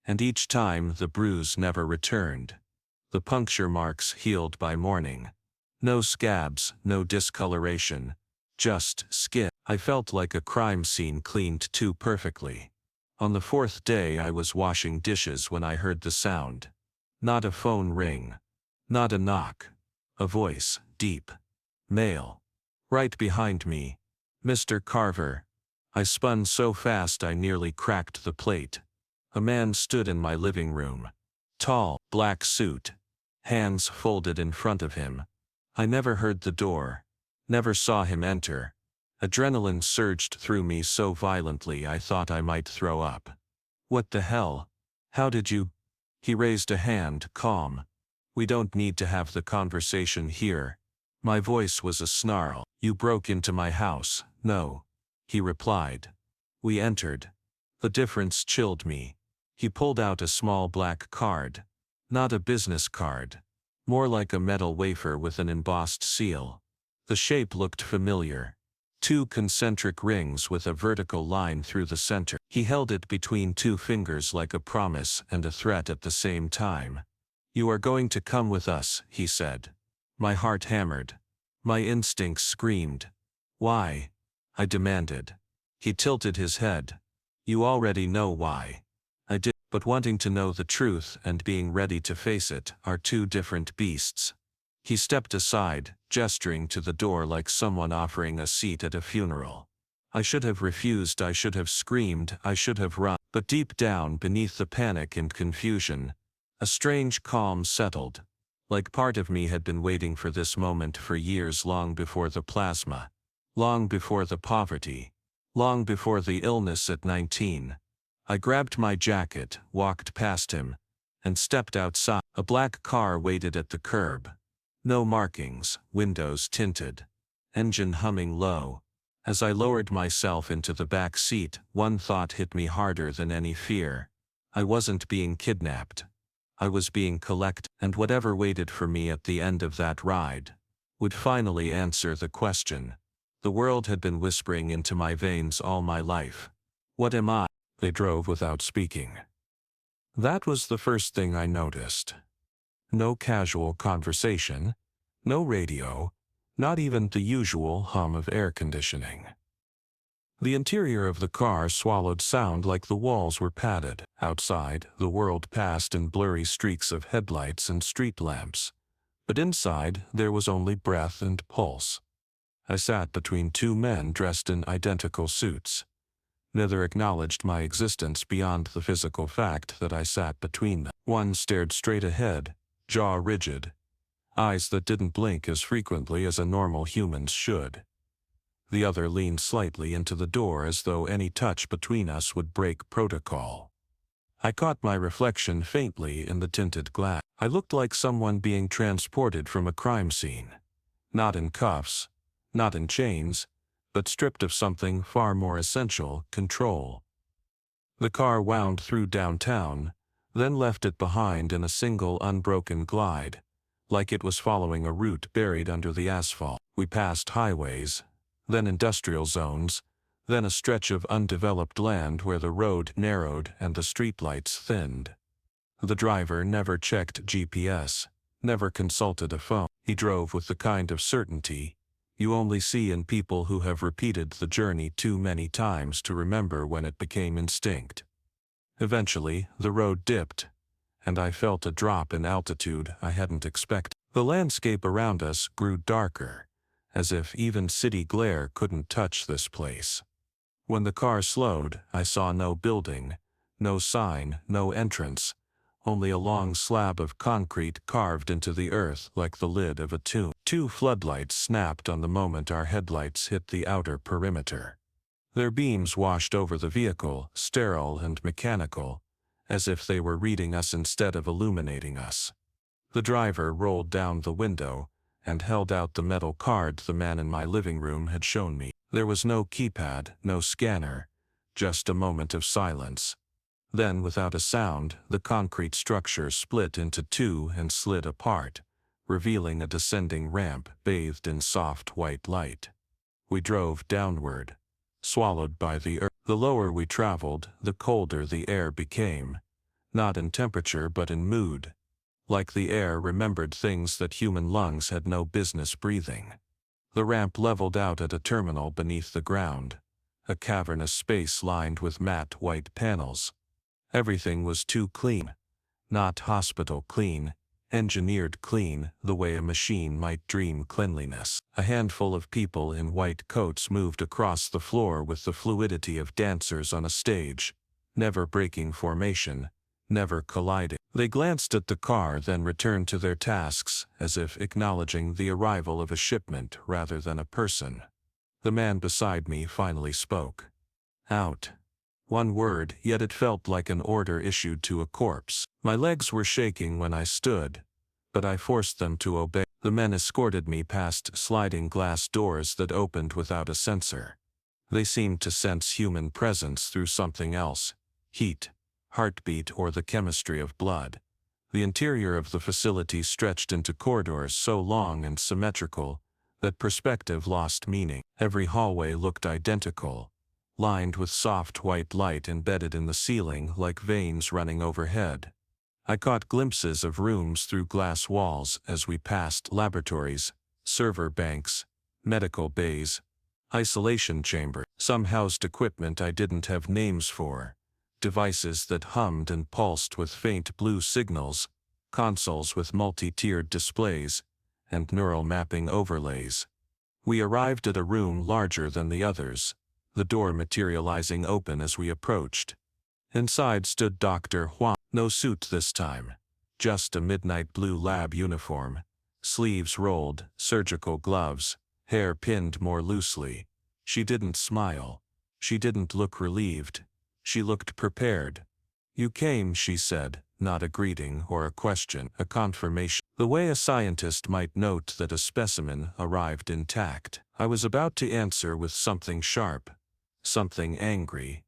And each time the bruise never returned. The puncture marks healed by morning. No scabs, no discoloration. Just skin. I felt like a crime scene cleaned too perfectly. On the 4th day I was washing dishes when I heard the sound. Not a phone ring. Not a knock. A voice, deep. Male. Right behind me. "Mr. Carver." I spun so fast I nearly cracked the plate. A man stood in my living room. Tall, black suit. Hands folded in front of him. I never heard the door. Never saw him enter. Adrenaline surged through me so violently I thought I might throw up. "What the hell? How did you?" He raised a hand, calm. "We don't need to have the conversation here." My voice was a snarl. "You broke into my house." "No," he replied. We entered. The difference chilled me. He pulled out a small black card. Not a business card. More like a metal wafer with an embossed seal. The shape looked familiar. 2 concentric rings with a vertical line through the center. He held it between 2 fingers like a promise and a threat at the same time. "You are going to come with us," he said. My heart hammered. My instincts screamed. "Why?" I demanded. He tilted his head. "You already know why." I did, but wanting to know the truth and being ready to face it are 2 different beasts. He stepped aside, gesturing to the door like someone offering a seat at a funeral. I should have refused, I should have screamed, I should have run. But deep down beneath the panic and confusion, a strange calm settled. Like part of me had been waiting for this moment for years, long before the plasma. Long before the poverty. Long before the illness at 19. I grabbed my jacket, walked past him, and stepped outside. A black car waited at the curb. No markings, windows tinted. Engine humming low. As I lowered myself into the back seat, one thought hit me harder than any fear. I wasn't being kidnapped. I was being collected, and whatever waited for me at the end of that ride would finally answer the question. The world had been whispering into my veins all my life. What am I? They drove without speaking. That was the first thing I noticed. No casual conversation, no radio, not even the usual hum of air conditioning. The interior of the car swallowed sound like the walls were padded. Outside, the world passed in blurry streaks of headlights and street lamps. But inside, there was only breath and pulse. I sat between two men dressed in identical suits. Neither acknowledged my existence beyond the physical fact that I sat between them. One stared straight ahead, jaw rigid, eyes that didn't blink as frequently as a normal human's should. The other leaned slightly into the door as though any touch between us would break protocol. I caught my reflection faintly in the tinted glass. I looked like someone being transported from a crime scene. Not in cuffs, not in chains, but stripped of something far more essential, control. The car wound through downtown, then left it behind in a single unbroken glide, like it was following a route buried under the asphalt. We passed highways, then industrial zones, then a stretch of undeveloped land where the road narrowed and the streetlights thinned. The driver never checked GPS, never consulted a phone. He drove with the kind of certainty you only see in people who have repeated the journey too many times to remember when it became instinct. Eventually, the road dipped, and I felt a drop in altitude I hadn't expected. The landscape around us grew darker, as if even city glare couldn't touch this place. When the car slowed, I saw no building, no sign, no entrance, only a long slab of concrete carved into the earth like the lid of a tomb. Two floodlights snapped on the moment our headlights hit the outer perimeter. Their beams washed over the vehicle, sterile and mechanical, as if they were reading us instead of illuminating us. The driver rolled down the window and held out the metal card the man in my living room had shown me. There was no keypad, no scanner, just a moment of silence. Then, without a sound, the concrete structure split into two and slid apart, revealing a descending ramp bathed in soft white light. We drove downward, swallowed by the earth. The lower we traveled, the colder the air became, not in temperature but in mood, like the air remembered things that human lungs had no business breathing. The ramp leveled out at a terminal beneath the ground, a cavernous space lined with matte white panels. Everything was too clean. Not hospital clean, engineered clean the way a machine might dream cleanliness. A handful of people in white coats moved across the floor with the fluidity of dancers on a stage, never breaking formation, never colliding. They glanced at the car, then returned to their tasks as if acknowledging the arrival of a shipment rather than a person. The man beside me finally spoke. Out. One word, yet it felt like an order issued to a corpse. My legs were shaking when I stood, but I forced them to obey. The men escorted me past sliding glass doors that opened without a sensor. They seemed to sense human presence through something else, heat, heartbeat, or the chemistry of blood. The interior of the facility stretched into corridors so long and symmetrical that perspective lost meaning. Every hallway looked identical, lined with soft white light embedded in the ceiling like veins running overhead. I caught glimpses of rooms through glass walls as we passed laboratories, server banks, medical bays, isolation chambers. Some housed equipment I didn't have names for, devices that hummed and pulsed with faint blue signals, consoles with multi-tiered displays, and neural mapping overlays. We arrived at a room larger than the others, the door materializing open as we approached. Inside stood Dr. Huang. No suit this time, just a midnight blue lab uniform, sleeves rolled, surgical gloves, hair pinned more loosely. She didn't smile. She didn't look relieved. She looked prepared. "You came," she said, not a greeting or a question, a confirmation. The way a scientist might note that a specimen arrived intact. I was about to answer with something sharp, something angry,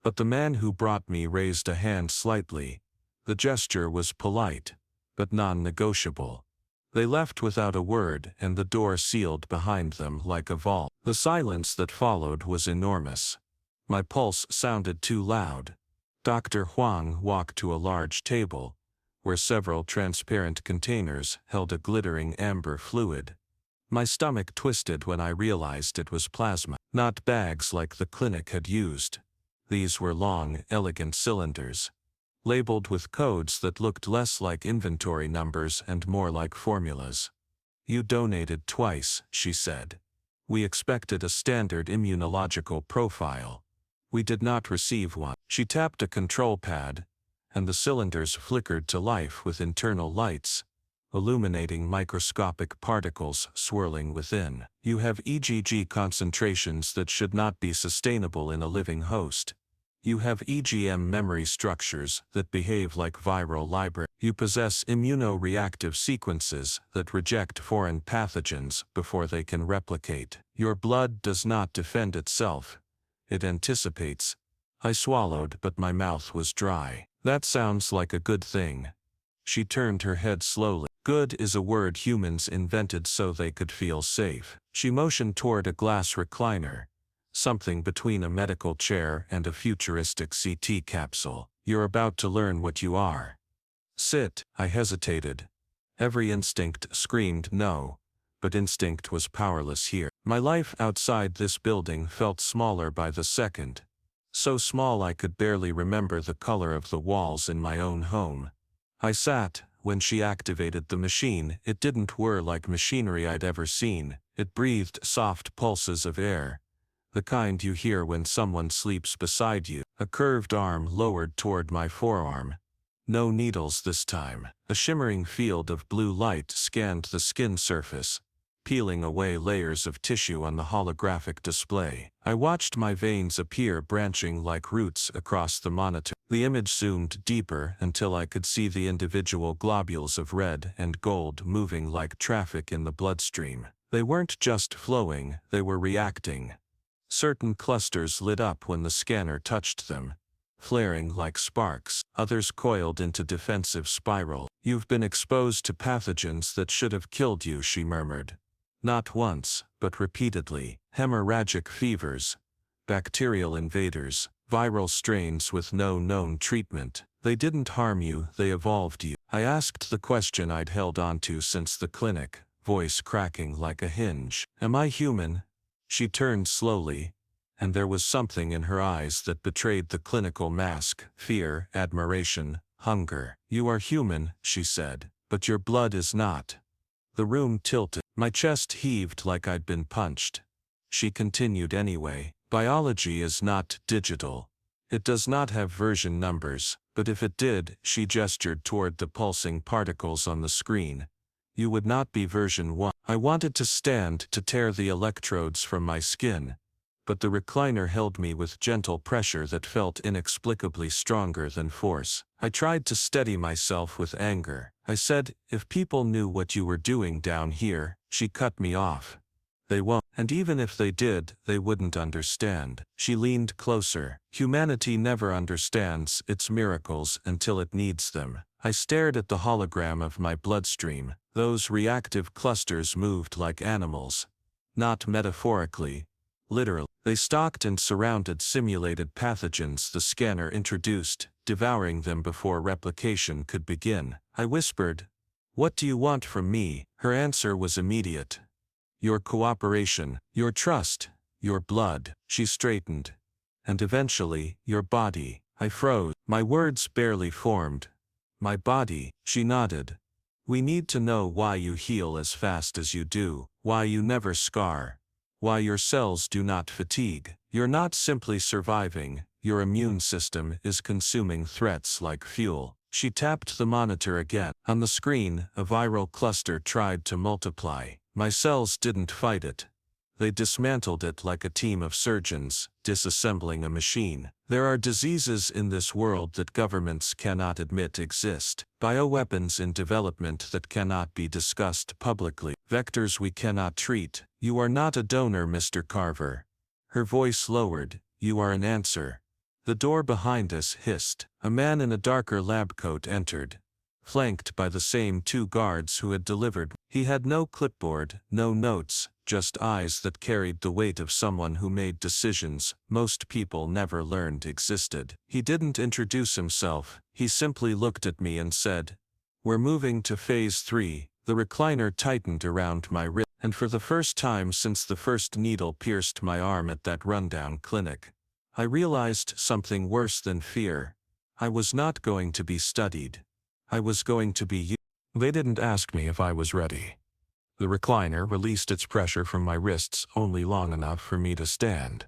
but the man who brought me raised a hand slightly. The gesture was polite, but non-negotiable. They left without a word, and the door sealed behind them like a vault. The silence that followed was enormous. My pulse sounded too loud. Dr. Huang walked to a large table, where several transparent containers held a glittering amber fluid. My stomach twisted when I realized it was plasma, not bags like the clinic had used. These were long, elegant cylinders, labeled with codes that looked less like inventory numbers and more like formulas. "You donated twice," she said. "We expected a standard immunological profile. We did not receive one." She tapped a control pad, and the cylinders flickered to life with internal lights, illuminating microscopic particles swirling within. "You have EGG concentrations that should not be sustainable in a living host. You have EGM memory structures that behave like viral libraries. You possess immunoreactive sequences that reject foreign pathogens before they can replicate. Your blood does not defend itself. It anticipates." I swallowed, but my mouth was dry. "That sounds like a good thing." She turned her head slowly. "Good is a word humans invented so they could feel safe." She motioned toward a glass recliner, something between a medical chair and a futuristic CT capsule. "You're about to learn what you are." "Sit." I hesitated. Every instinct screamed no, but instinct was powerless here. My life outside this building felt smaller by the second. So small I could barely remember the color of the walls in my own home. I sat. When she activated the machine, it didn't whir like machinery I'd ever seen. It breathed soft pulses of air, the kind you hear when someone sleeps beside you. A curved arm lowered toward my forearm. No needles this time. A shimmering field of blue light scanned the skin surface, peeling away layers of tissue on the holographic display. I watched my veins appear branching like roots across the monitor. The image zoomed deeper until I could see the individual globules of red and gold moving like traffic in the bloodstream. They weren't just flowing, they were reacting. Certain clusters lit up when the scanner touched them, flaring like sparks. Others coiled into defensive spiral. "You've been exposed to pathogens that should have killed you," she murmured. "Not once, but repeatedly. Hemorrhagic fevers, bacterial invaders, viral strains with no known treatment. They didn't harm you, they evolved you." I asked the question I'd held onto since the clinic, voice cracking like a hinge. "Am I human?" She turned slowly, and there was something in her eyes that betrayed the clinical mask: fear, admiration, hunger. "You are human," she said, "but your blood is not." The room tilted. My chest heaved like I'd been punched. She continued anyway. "Biology is not digital. It does not have version numbers, but if it did," she gestured toward the pulsing particles on the screen, "you would not be version 1. I wanted to stand to tear the electrodes from my skin, but the recliner held me with gentle pressure that felt inexplicably stronger than force. I tried to steady myself with anger. I said, "If people knew what you were doing down here." She cut me off. "They won't. And even if they did, they wouldn't understand." She leaned closer. "Humanity never understands its miracles until it needs them." I stared at the hologram of my bloodstream. Those reactive clusters moved like animals. Not metaphorically, literally. They stalked and surrounded simulated pathogens the scanner introduced, devouring them before replication could begin. I whispered, "What do you want from me?" Her answer was immediate. "Your cooperation, your trust, your blood." She straightened. "And eventually, your body." I froze. My words barely formed. "My body," she nodded. "We need to know why you heal as fast as you do, why you never scar, why your cells do not fatigue. You're not simply surviving, your immune system is consuming threats like fuel." She tapped the monitor again. On the screen, a viral cluster tried to multiply. My cells didn't fight it. They dismantled it like a team of surgeons, disassembling a machine. There are diseases in this world that governments cannot admit exist. Bioweapons in development that cannot be discussed publicly. Vectors we cannot treat. You are not a donor, Mr. Carver. Her voice lowered. You are an answer. The door behind us hissed. A man in a darker lab coat entered, flanked by the same two guards who had delivered. He had no clipboard, no notes, just eyes that carried the weight of someone who made decisions most people never learned existed. He didn't introduce himself, he simply looked at me and said, "We're moving to phase 3. The recliner tightened around my wrist, and for the first time since the first needle pierced my arm at that rundown clinic, I realized something worse than fear. I was not going to be studied. I was going to be used. They didn't ask me if I was ready. The recliner released its pressure from my wrists only long enough for me to stand,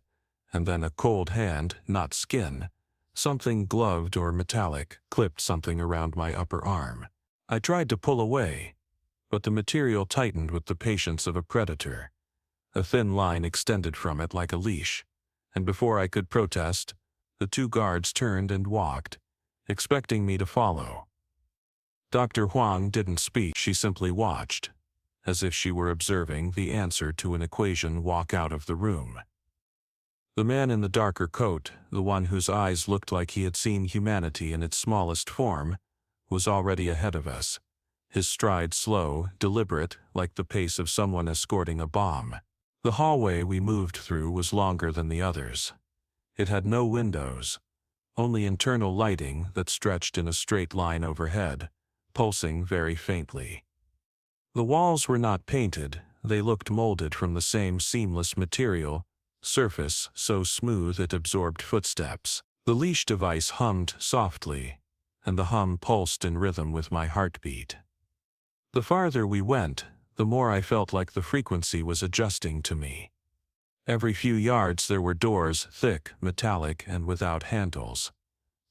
and then a cold hand, not skin, something gloved or metallic, clipped something around my upper arm. I tried to pull away, but the material tightened with the patience of a predator. A thin line extended from it like a leash, and before I could protest, the 2 guards turned and walked, expecting me to follow. Dr. Huang didn't speak, she simply watched, as if she were observing the answer to an equation walk out of the room. The man in the darker coat, the one whose eyes looked like he had seen humanity in its smallest form, was already ahead of us, his stride slow, deliberate, like the pace of someone escorting a bomb. The hallway we moved through was longer than the others. It had no windows, only internal lighting that stretched in a straight line overhead, pulsing very faintly. The walls were not painted, they looked molded from the same seamless material, surface so smooth it absorbed footsteps. The leash device hummed softly, and the hum pulsed in rhythm with my heartbeat. The farther we went, the more I felt like the frequency was adjusting to me. Every few yards there were doors, thick, metallic, and without handles.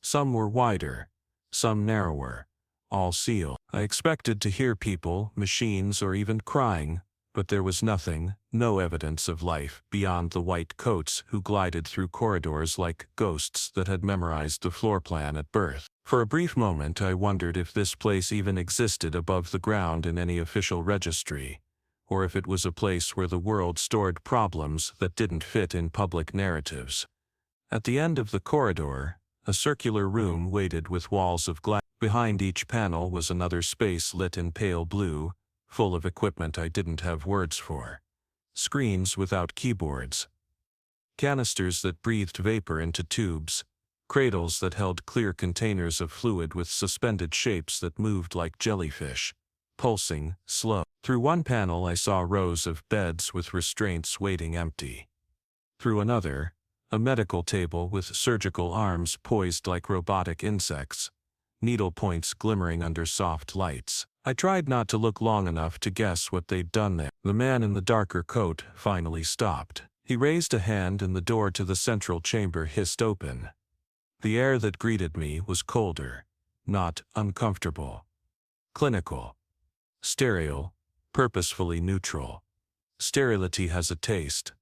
Some were wider, some narrower, all sealed. I expected to hear people, machines, or even crying, but there was nothing, no evidence of life beyond the white coats who glided through corridors like ghosts that had memorized the floor plan at birth. For a brief moment I wondered if this place even existed above the ground in any official registry, or if it was a place where the world stored problems that didn't fit in public narratives. At the end of the corridor, a circular room waited with walls of glass. Behind each panel was another space lit in pale blue, full of equipment I didn't have words for. Screens without keyboards. Canisters that breathed vapor into tubes. Cradles that held clear containers of fluid with suspended shapes that moved like jellyfish. Pulsing, slow. Through one panel I saw rows of beds with restraints waiting empty. Through another, a medical table with surgical arms poised like robotic insects, needle points glimmering under soft lights. I tried not to look long enough to guess what they'd done there. The man in the darker coat finally stopped. He raised a hand and the door to the central chamber hissed open. The air that greeted me was colder, not uncomfortable. Clinical. Sterile, purposefully neutral. Sterility has a taste.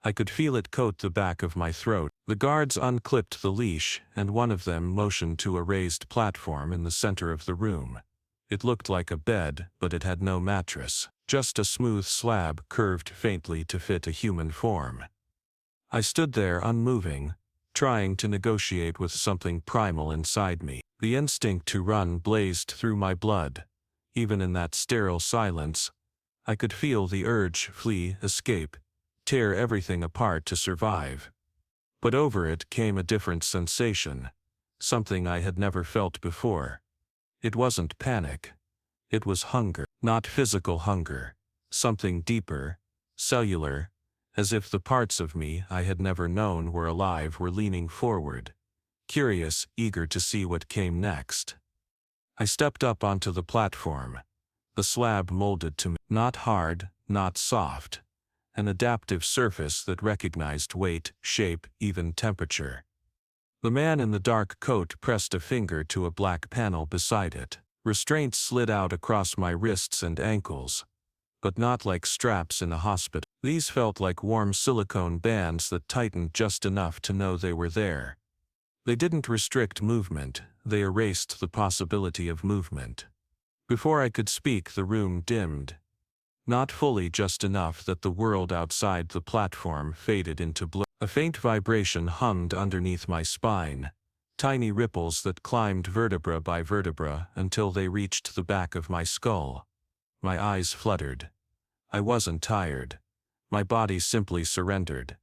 I could feel it coat the back of my throat. The guards unclipped the leash, and one of them motioned to a raised platform in the center of the room. It looked like a bed, but it had no mattress, just a smooth slab curved faintly to fit a human form. I stood there unmoving, trying to negotiate with something primal inside me. The instinct to run blazed through my blood. Even in that sterile silence, I could feel the urge, flee, escape, tear everything apart to survive. But over it came a different sensation, something I had never felt before. It wasn't panic. It was hunger, not physical hunger, something deeper, cellular, as if the parts of me I had never known were alive were leaning forward, curious, eager to see what came next. I stepped up onto the platform. The slab molded to me, not hard, not soft. An adaptive surface that recognized weight, shape, even temperature. The man in the dark coat pressed a finger to a black panel beside it. Restraints slid out across my wrists and ankles, but not like straps in a hospital. These felt like warm silicone bands that tightened just enough to know they were there. They didn't restrict movement, they erased the possibility of movement. Before I could speak, the room dimmed. Not fully, just enough that the world outside the platform faded into blur. A faint vibration hummed underneath my spine, tiny ripples that climbed vertebra by vertebra until they reached the back of my skull. My eyes fluttered. I wasn't tired. My body simply surrendered.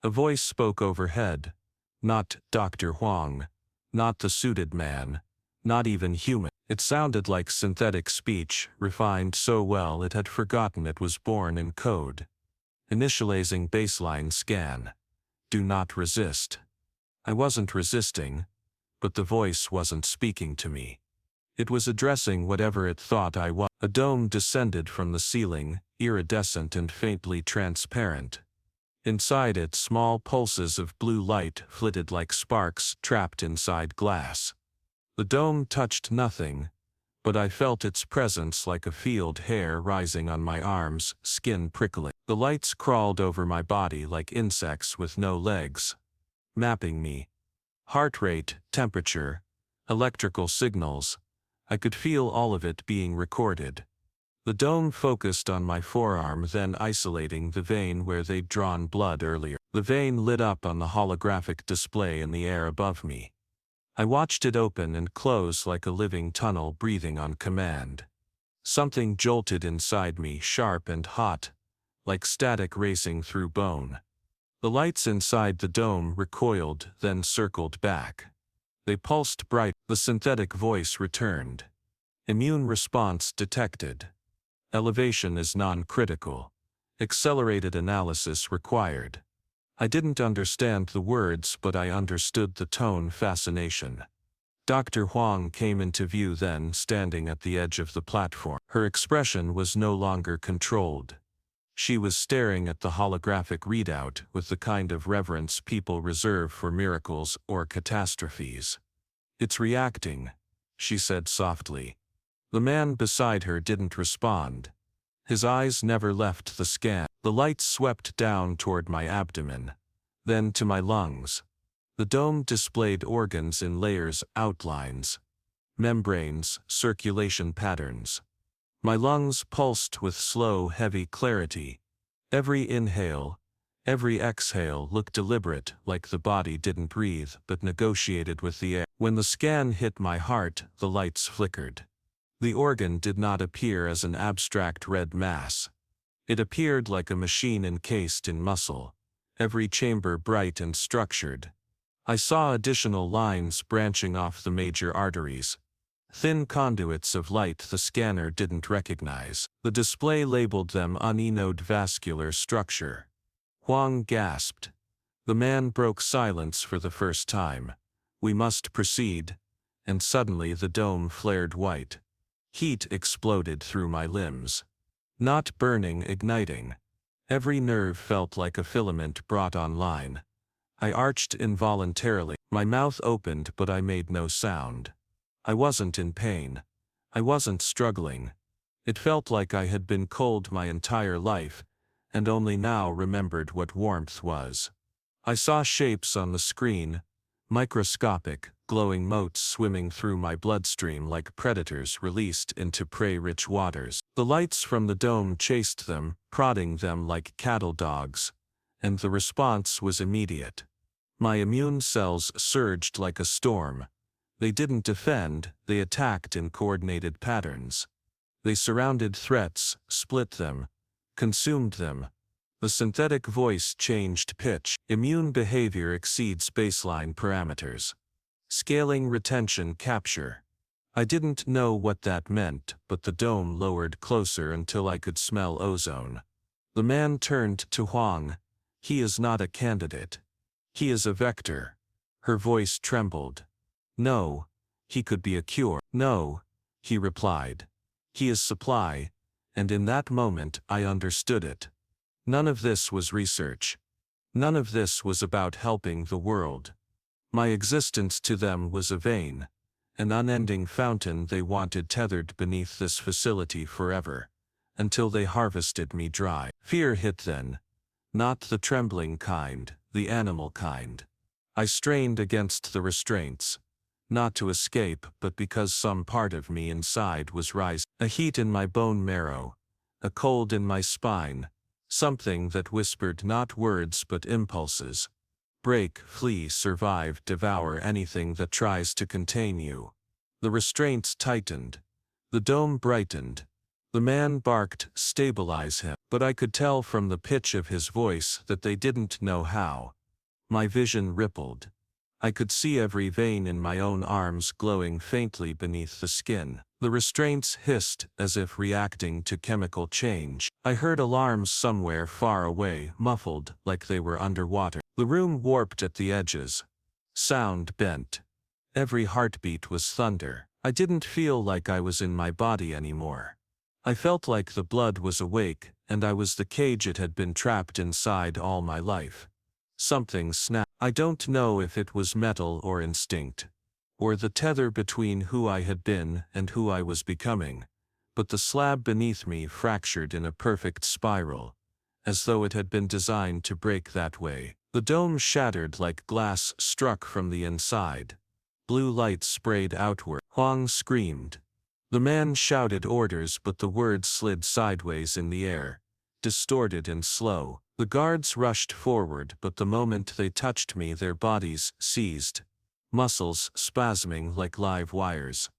A voice spoke overhead. Not Dr. Huang. Not the suited man. Not even human. It sounded like synthetic speech, refined so well it had forgotten it was born in code. Initializing baseline scan. Do not resist. I wasn't resisting, but the voice wasn't speaking to me. It was addressing whatever it thought I was. A dome descended from the ceiling, iridescent and faintly transparent. Inside it, small pulses of blue light flitted like sparks trapped inside glass. The dome touched nothing, but I felt its presence like a field hair rising on my arms, skin prickling. The lights crawled over my body like insects with no legs, mapping me. Heart rate, temperature, electrical signals. I could feel all of it being recorded. The dome focused on my forearm, then isolating the vein where they'd drawn blood earlier. The vein lit up on the holographic display in the air above me. I watched it open and close like a living tunnel breathing on command. Something jolted inside me, sharp and hot, like static racing through bone. The lights inside the dome recoiled, then circled back. They pulsed bright. The synthetic voice returned. Immune response detected. Elevation is non-critical. Accelerated analysis required. I didn't understand the words, but I understood the tone. Fascination. Dr. Huang came into view then, standing at the edge of the platform. Her expression was no longer controlled. She was staring at the holographic readout with the kind of reverence people reserve for miracles or catastrophes. "It's reacting," she said softly. The man beside her didn't respond. His eyes never left the scan. The light swept down toward my abdomen, then to my lungs. The dome displayed organs in layers, outlines, membranes, circulation patterns. My lungs pulsed with slow, heavy clarity. Every inhale, every exhale looked deliberate, like the body didn't breathe but negotiated with the air. When the scan hit my heart, the lights flickered. The organ did not appear as an abstract red mass. It appeared like a machine encased in muscle, every chamber bright and structured. I saw additional lines branching off the major arteries. Thin conduits of light the scanner didn't recognize. The display labeled them unenode vascular structure. Huang gasped. The man broke silence for the first time. "We must proceed." And suddenly the dome flared white. Heat exploded through my limbs. Not burning, igniting. Every nerve felt like a filament brought online. I arched involuntarily. My mouth opened, but I made no sound. I wasn't in pain. I wasn't struggling. It felt like I had been cold my entire life, and only now remembered what warmth was. I saw shapes on the screen, microscopic, glowing motes swimming through my bloodstream like predators released into prey-rich waters. The lights from the dome chased them, prodding them like cattle dogs, and the response was immediate. My immune cells surged like a storm. They didn't defend, they attacked in coordinated patterns. They surrounded threats, split them, consumed them. The synthetic voice changed pitch. Immune behavior exceeds baseline parameters. Scaling retention capture. I didn't know what that meant, but the dome lowered closer until I could smell ozone. The man turned to Huang. "He is not a candidate. He is a vector." Her voice trembled. "No, he could be a cure." "No," he replied. "He is supply," and in that moment I understood it. None of this was research. None of this was about helping the world. My existence to them was a vein, an unending fountain they wanted tethered beneath this facility forever, until they harvested me dry. Fear hit then. Not the trembling kind, the animal kind. I strained against the restraints, not to escape but because some part of me inside was rising. A heat in my bone marrow, a cold in my spine, something that whispered not words but impulses. Break, flee, survive, devour anything that tries to contain you. The restraints tightened. The dome brightened. The man barked, "Stabilize him," but I could tell from the pitch of his voice that they didn't know how. My vision rippled. I could see every vein in my own arms glowing faintly beneath the skin. The restraints hissed as if reacting to chemical change. I heard alarms somewhere far away, muffled like they were underwater. The room warped at the edges. Sound bent. Every heartbeat was thunder. I didn't feel like I was in my body anymore. I felt like the blood was awake, and I was the cage it had been trapped inside all my life. Something snapped. I don't know if it was metal or instinct, or the tether between who I had been and who I was becoming, but the slab beneath me fractured in a perfect spiral, as though it had been designed to break that way. The dome shattered like glass struck from the inside. Blue light sprayed outward. Huang screamed. The man shouted orders, but the words slid sideways in the air, distorted and slow. The guards rushed forward, but the moment they touched me, their bodies seized, muscles spasming like live wires.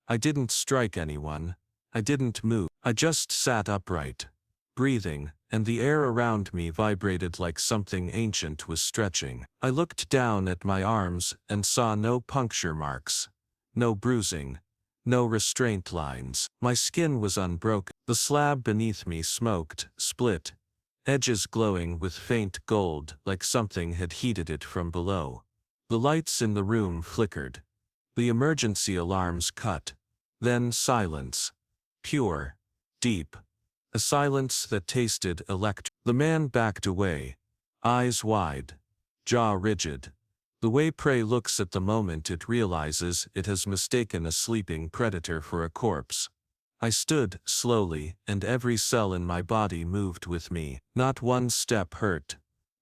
I didn't strike anyone. I didn't move. I just sat upright, breathing, and the air around me vibrated like something ancient was stretching. I looked down at my arms and saw no puncture marks, no bruising, no restraint lines. My skin was unbroken. The slab beneath me smoked, split, edges glowing with faint gold like something had heated it from below. The lights in the room flickered. The emergency alarms cut. Then silence. Pure. Deep. A silence that tasted electric. The man backed away, eyes wide, jaw rigid. The way prey looks at the moment it realizes it has mistaken a sleeping predator for a corpse. I stood slowly, and every cell in my body moved with me. Not one step hurt.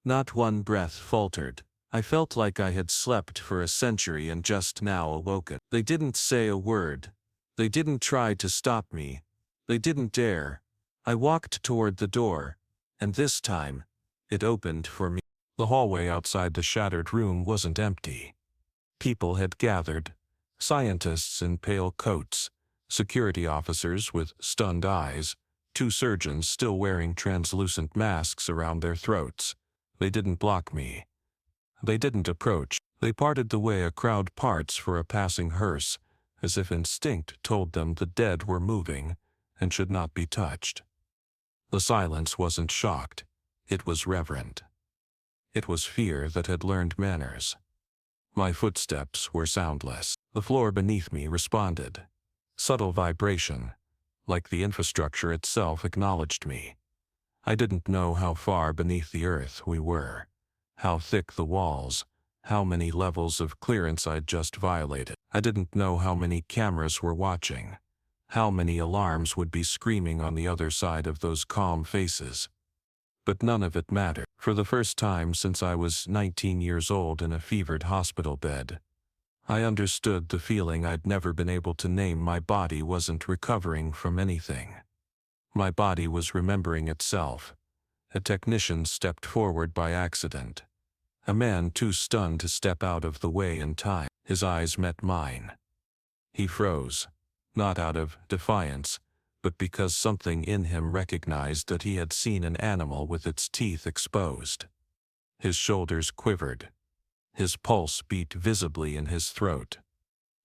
Not one breath faltered. I felt like I had slept for a century and just now awoken. They didn't say a word. They didn't try to stop me. They didn't dare. I walked toward the door, and this time, it opened for me. The hallway outside the shattered room wasn't empty. People had gathered. Scientists in pale coats, security officers with stunned eyes, 2 surgeons still wearing translucent masks around their throats. They didn't block me. They didn't approach. They parted the way a crowd parts for a passing hearse, as if instinct told them the dead were moving and should not be touched. The silence wasn't shocked. It was reverent. It was fear that had learned manners. My footsteps were soundless. The floor beneath me responded. Subtle vibration, like the infrastructure itself acknowledged me. I didn't know how far beneath the earth we were, how thick the walls, how many levels of clearance I'd just violated. I didn't know how many cameras were watching, how many alarms would be screaming on the other side of those calm faces. But none of it mattered. For the first time since I was 19 years old in a fevered hospital bed, I understood the feeling I'd never been able to name. My body wasn't recovering from anything. My body was remembering itself. A technician stepped forward by accident. A man too stunned to step out of the way in time. His eyes met mine. He froze, not out of defiance, but because something in him recognized that he had seen an animal with its teeth exposed. His shoulders quivered. His pulse beat visibly in his throat.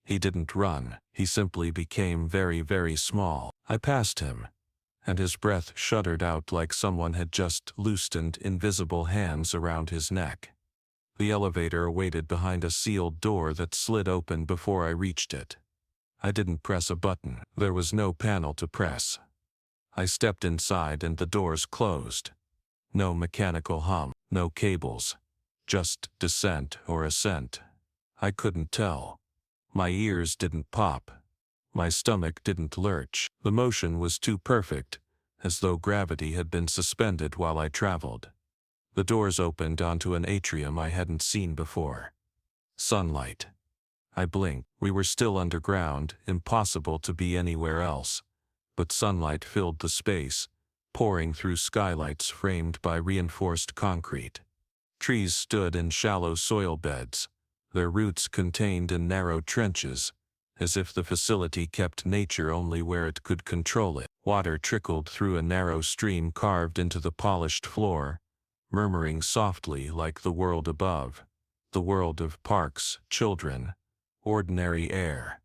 He didn't run, he simply became very, very small. I passed him, and his breath shuddered out like someone had just loosened invisible hands around his neck. The elevator waited behind a sealed door that slid open before I reached it. I didn't press a button. There was no panel to press. I stepped inside and the doors closed. No mechanical hum, no cables. Just descent or ascent. I couldn't tell. My ears didn't pop. My stomach didn't lurch. The motion was too perfect, as though gravity had been suspended while I traveled. The doors opened onto an atrium I hadn't seen before. Sunlight. I blinked. We were still underground, impossible to be anywhere else. But sunlight filled the space, pouring through skylights framed by reinforced concrete. Trees stood in shallow soil beds, their roots contained in narrow trenches, as if the facility kept nature only where it could control it. Water trickled through a narrow stream carved into the polished floor, murmuring softly like the world above, the world of parks, children, ordinary air.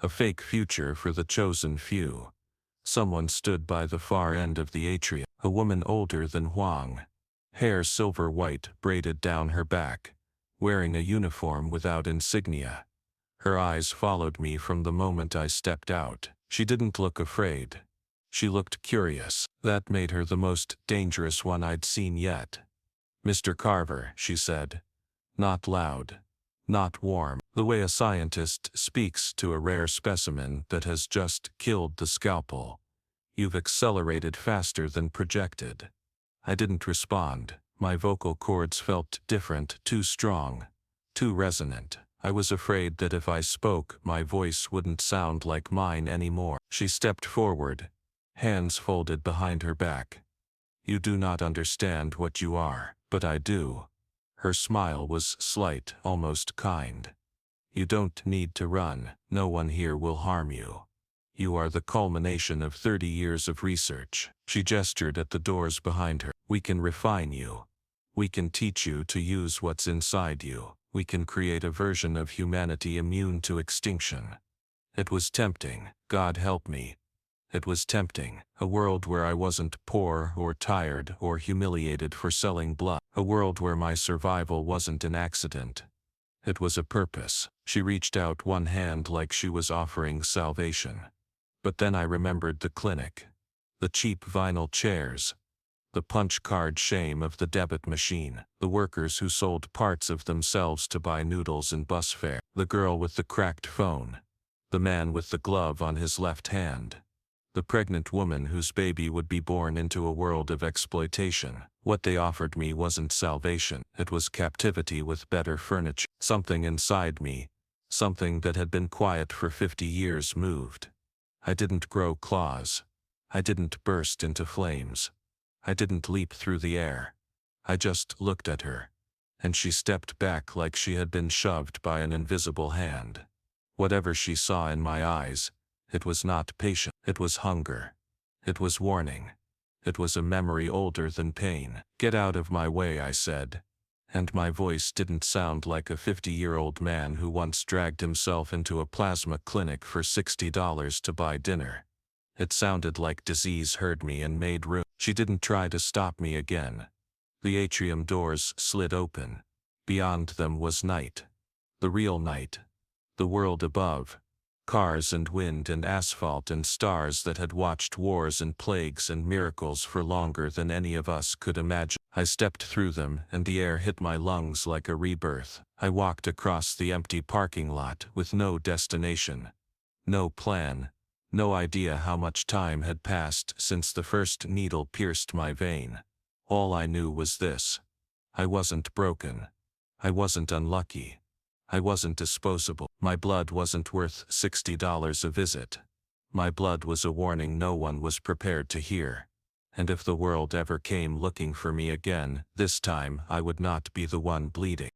A fake future for the chosen few. Someone stood by the far end of the atrium, a woman older than Huang, hair silver white braided down her back, wearing a uniform without insignia. Her eyes followed me from the moment I stepped out. She didn't look afraid. She looked curious. That made her the most dangerous one I'd seen yet. "Mr. Carver," she said. Not loud. Not warm. The way a scientist speaks to a rare specimen that has just killed the scalpel. "You've accelerated faster than projected." I didn't respond. My vocal cords felt different, too strong, too resonant. I was afraid that if I spoke, my voice wouldn't sound like mine anymore. She stepped forward, hands folded behind her back. "You do not understand what you are, but I do." Her smile was slight, almost kind. "You don't need to run. No one here will harm you. You are the culmination of 30 years of research." She gestured at the doors behind her. "We can refine you. We can teach you to use what's inside you. We can create a version of humanity immune to extinction." It was tempting. God help me. It was tempting. A world where I wasn't poor or tired or humiliated for selling blood. A world where my survival wasn't an accident. It was a purpose. She reached out one hand like she was offering salvation. But then I remembered the clinic. The cheap vinyl chairs. The punch card shame of the debit machine. The workers who sold parts of themselves to buy noodles and bus fare. The girl with the cracked phone. The man with the glove on his left hand. The pregnant woman whose baby would be born into a world of exploitation. What they offered me wasn't salvation. It was captivity with better furniture. Something inside me, something that had been quiet for 50 years, moved. I didn't grow claws. I didn't burst into flames. I didn't leap through the air. I just looked at her, and she stepped back like she had been shoved by an invisible hand. Whatever she saw in my eyes, it was not patience. It was hunger. It was warning. It was a memory older than pain. "Get out of my way," I said. And my voice didn't sound like a 50-year-old man who once dragged himself into a plasma clinic for $60 to buy dinner. It sounded like disease heard me and made room. She didn't try to stop me again. The atrium doors slid open. Beyond them was night. The real night. The world above. Cars and wind and asphalt and stars that had watched wars and plagues and miracles for longer than any of us could imagine. I stepped through them, and the air hit my lungs like a rebirth. I walked across the empty parking lot with no destination. No plan. No idea how much time had passed since the first needle pierced my vein. All I knew was this. I wasn't broken. I wasn't unlucky. I wasn't disposable. My blood wasn't worth $60 a visit. My blood was a warning no one was prepared to hear. And if the world ever came looking for me again, this time I would not be the one bleeding.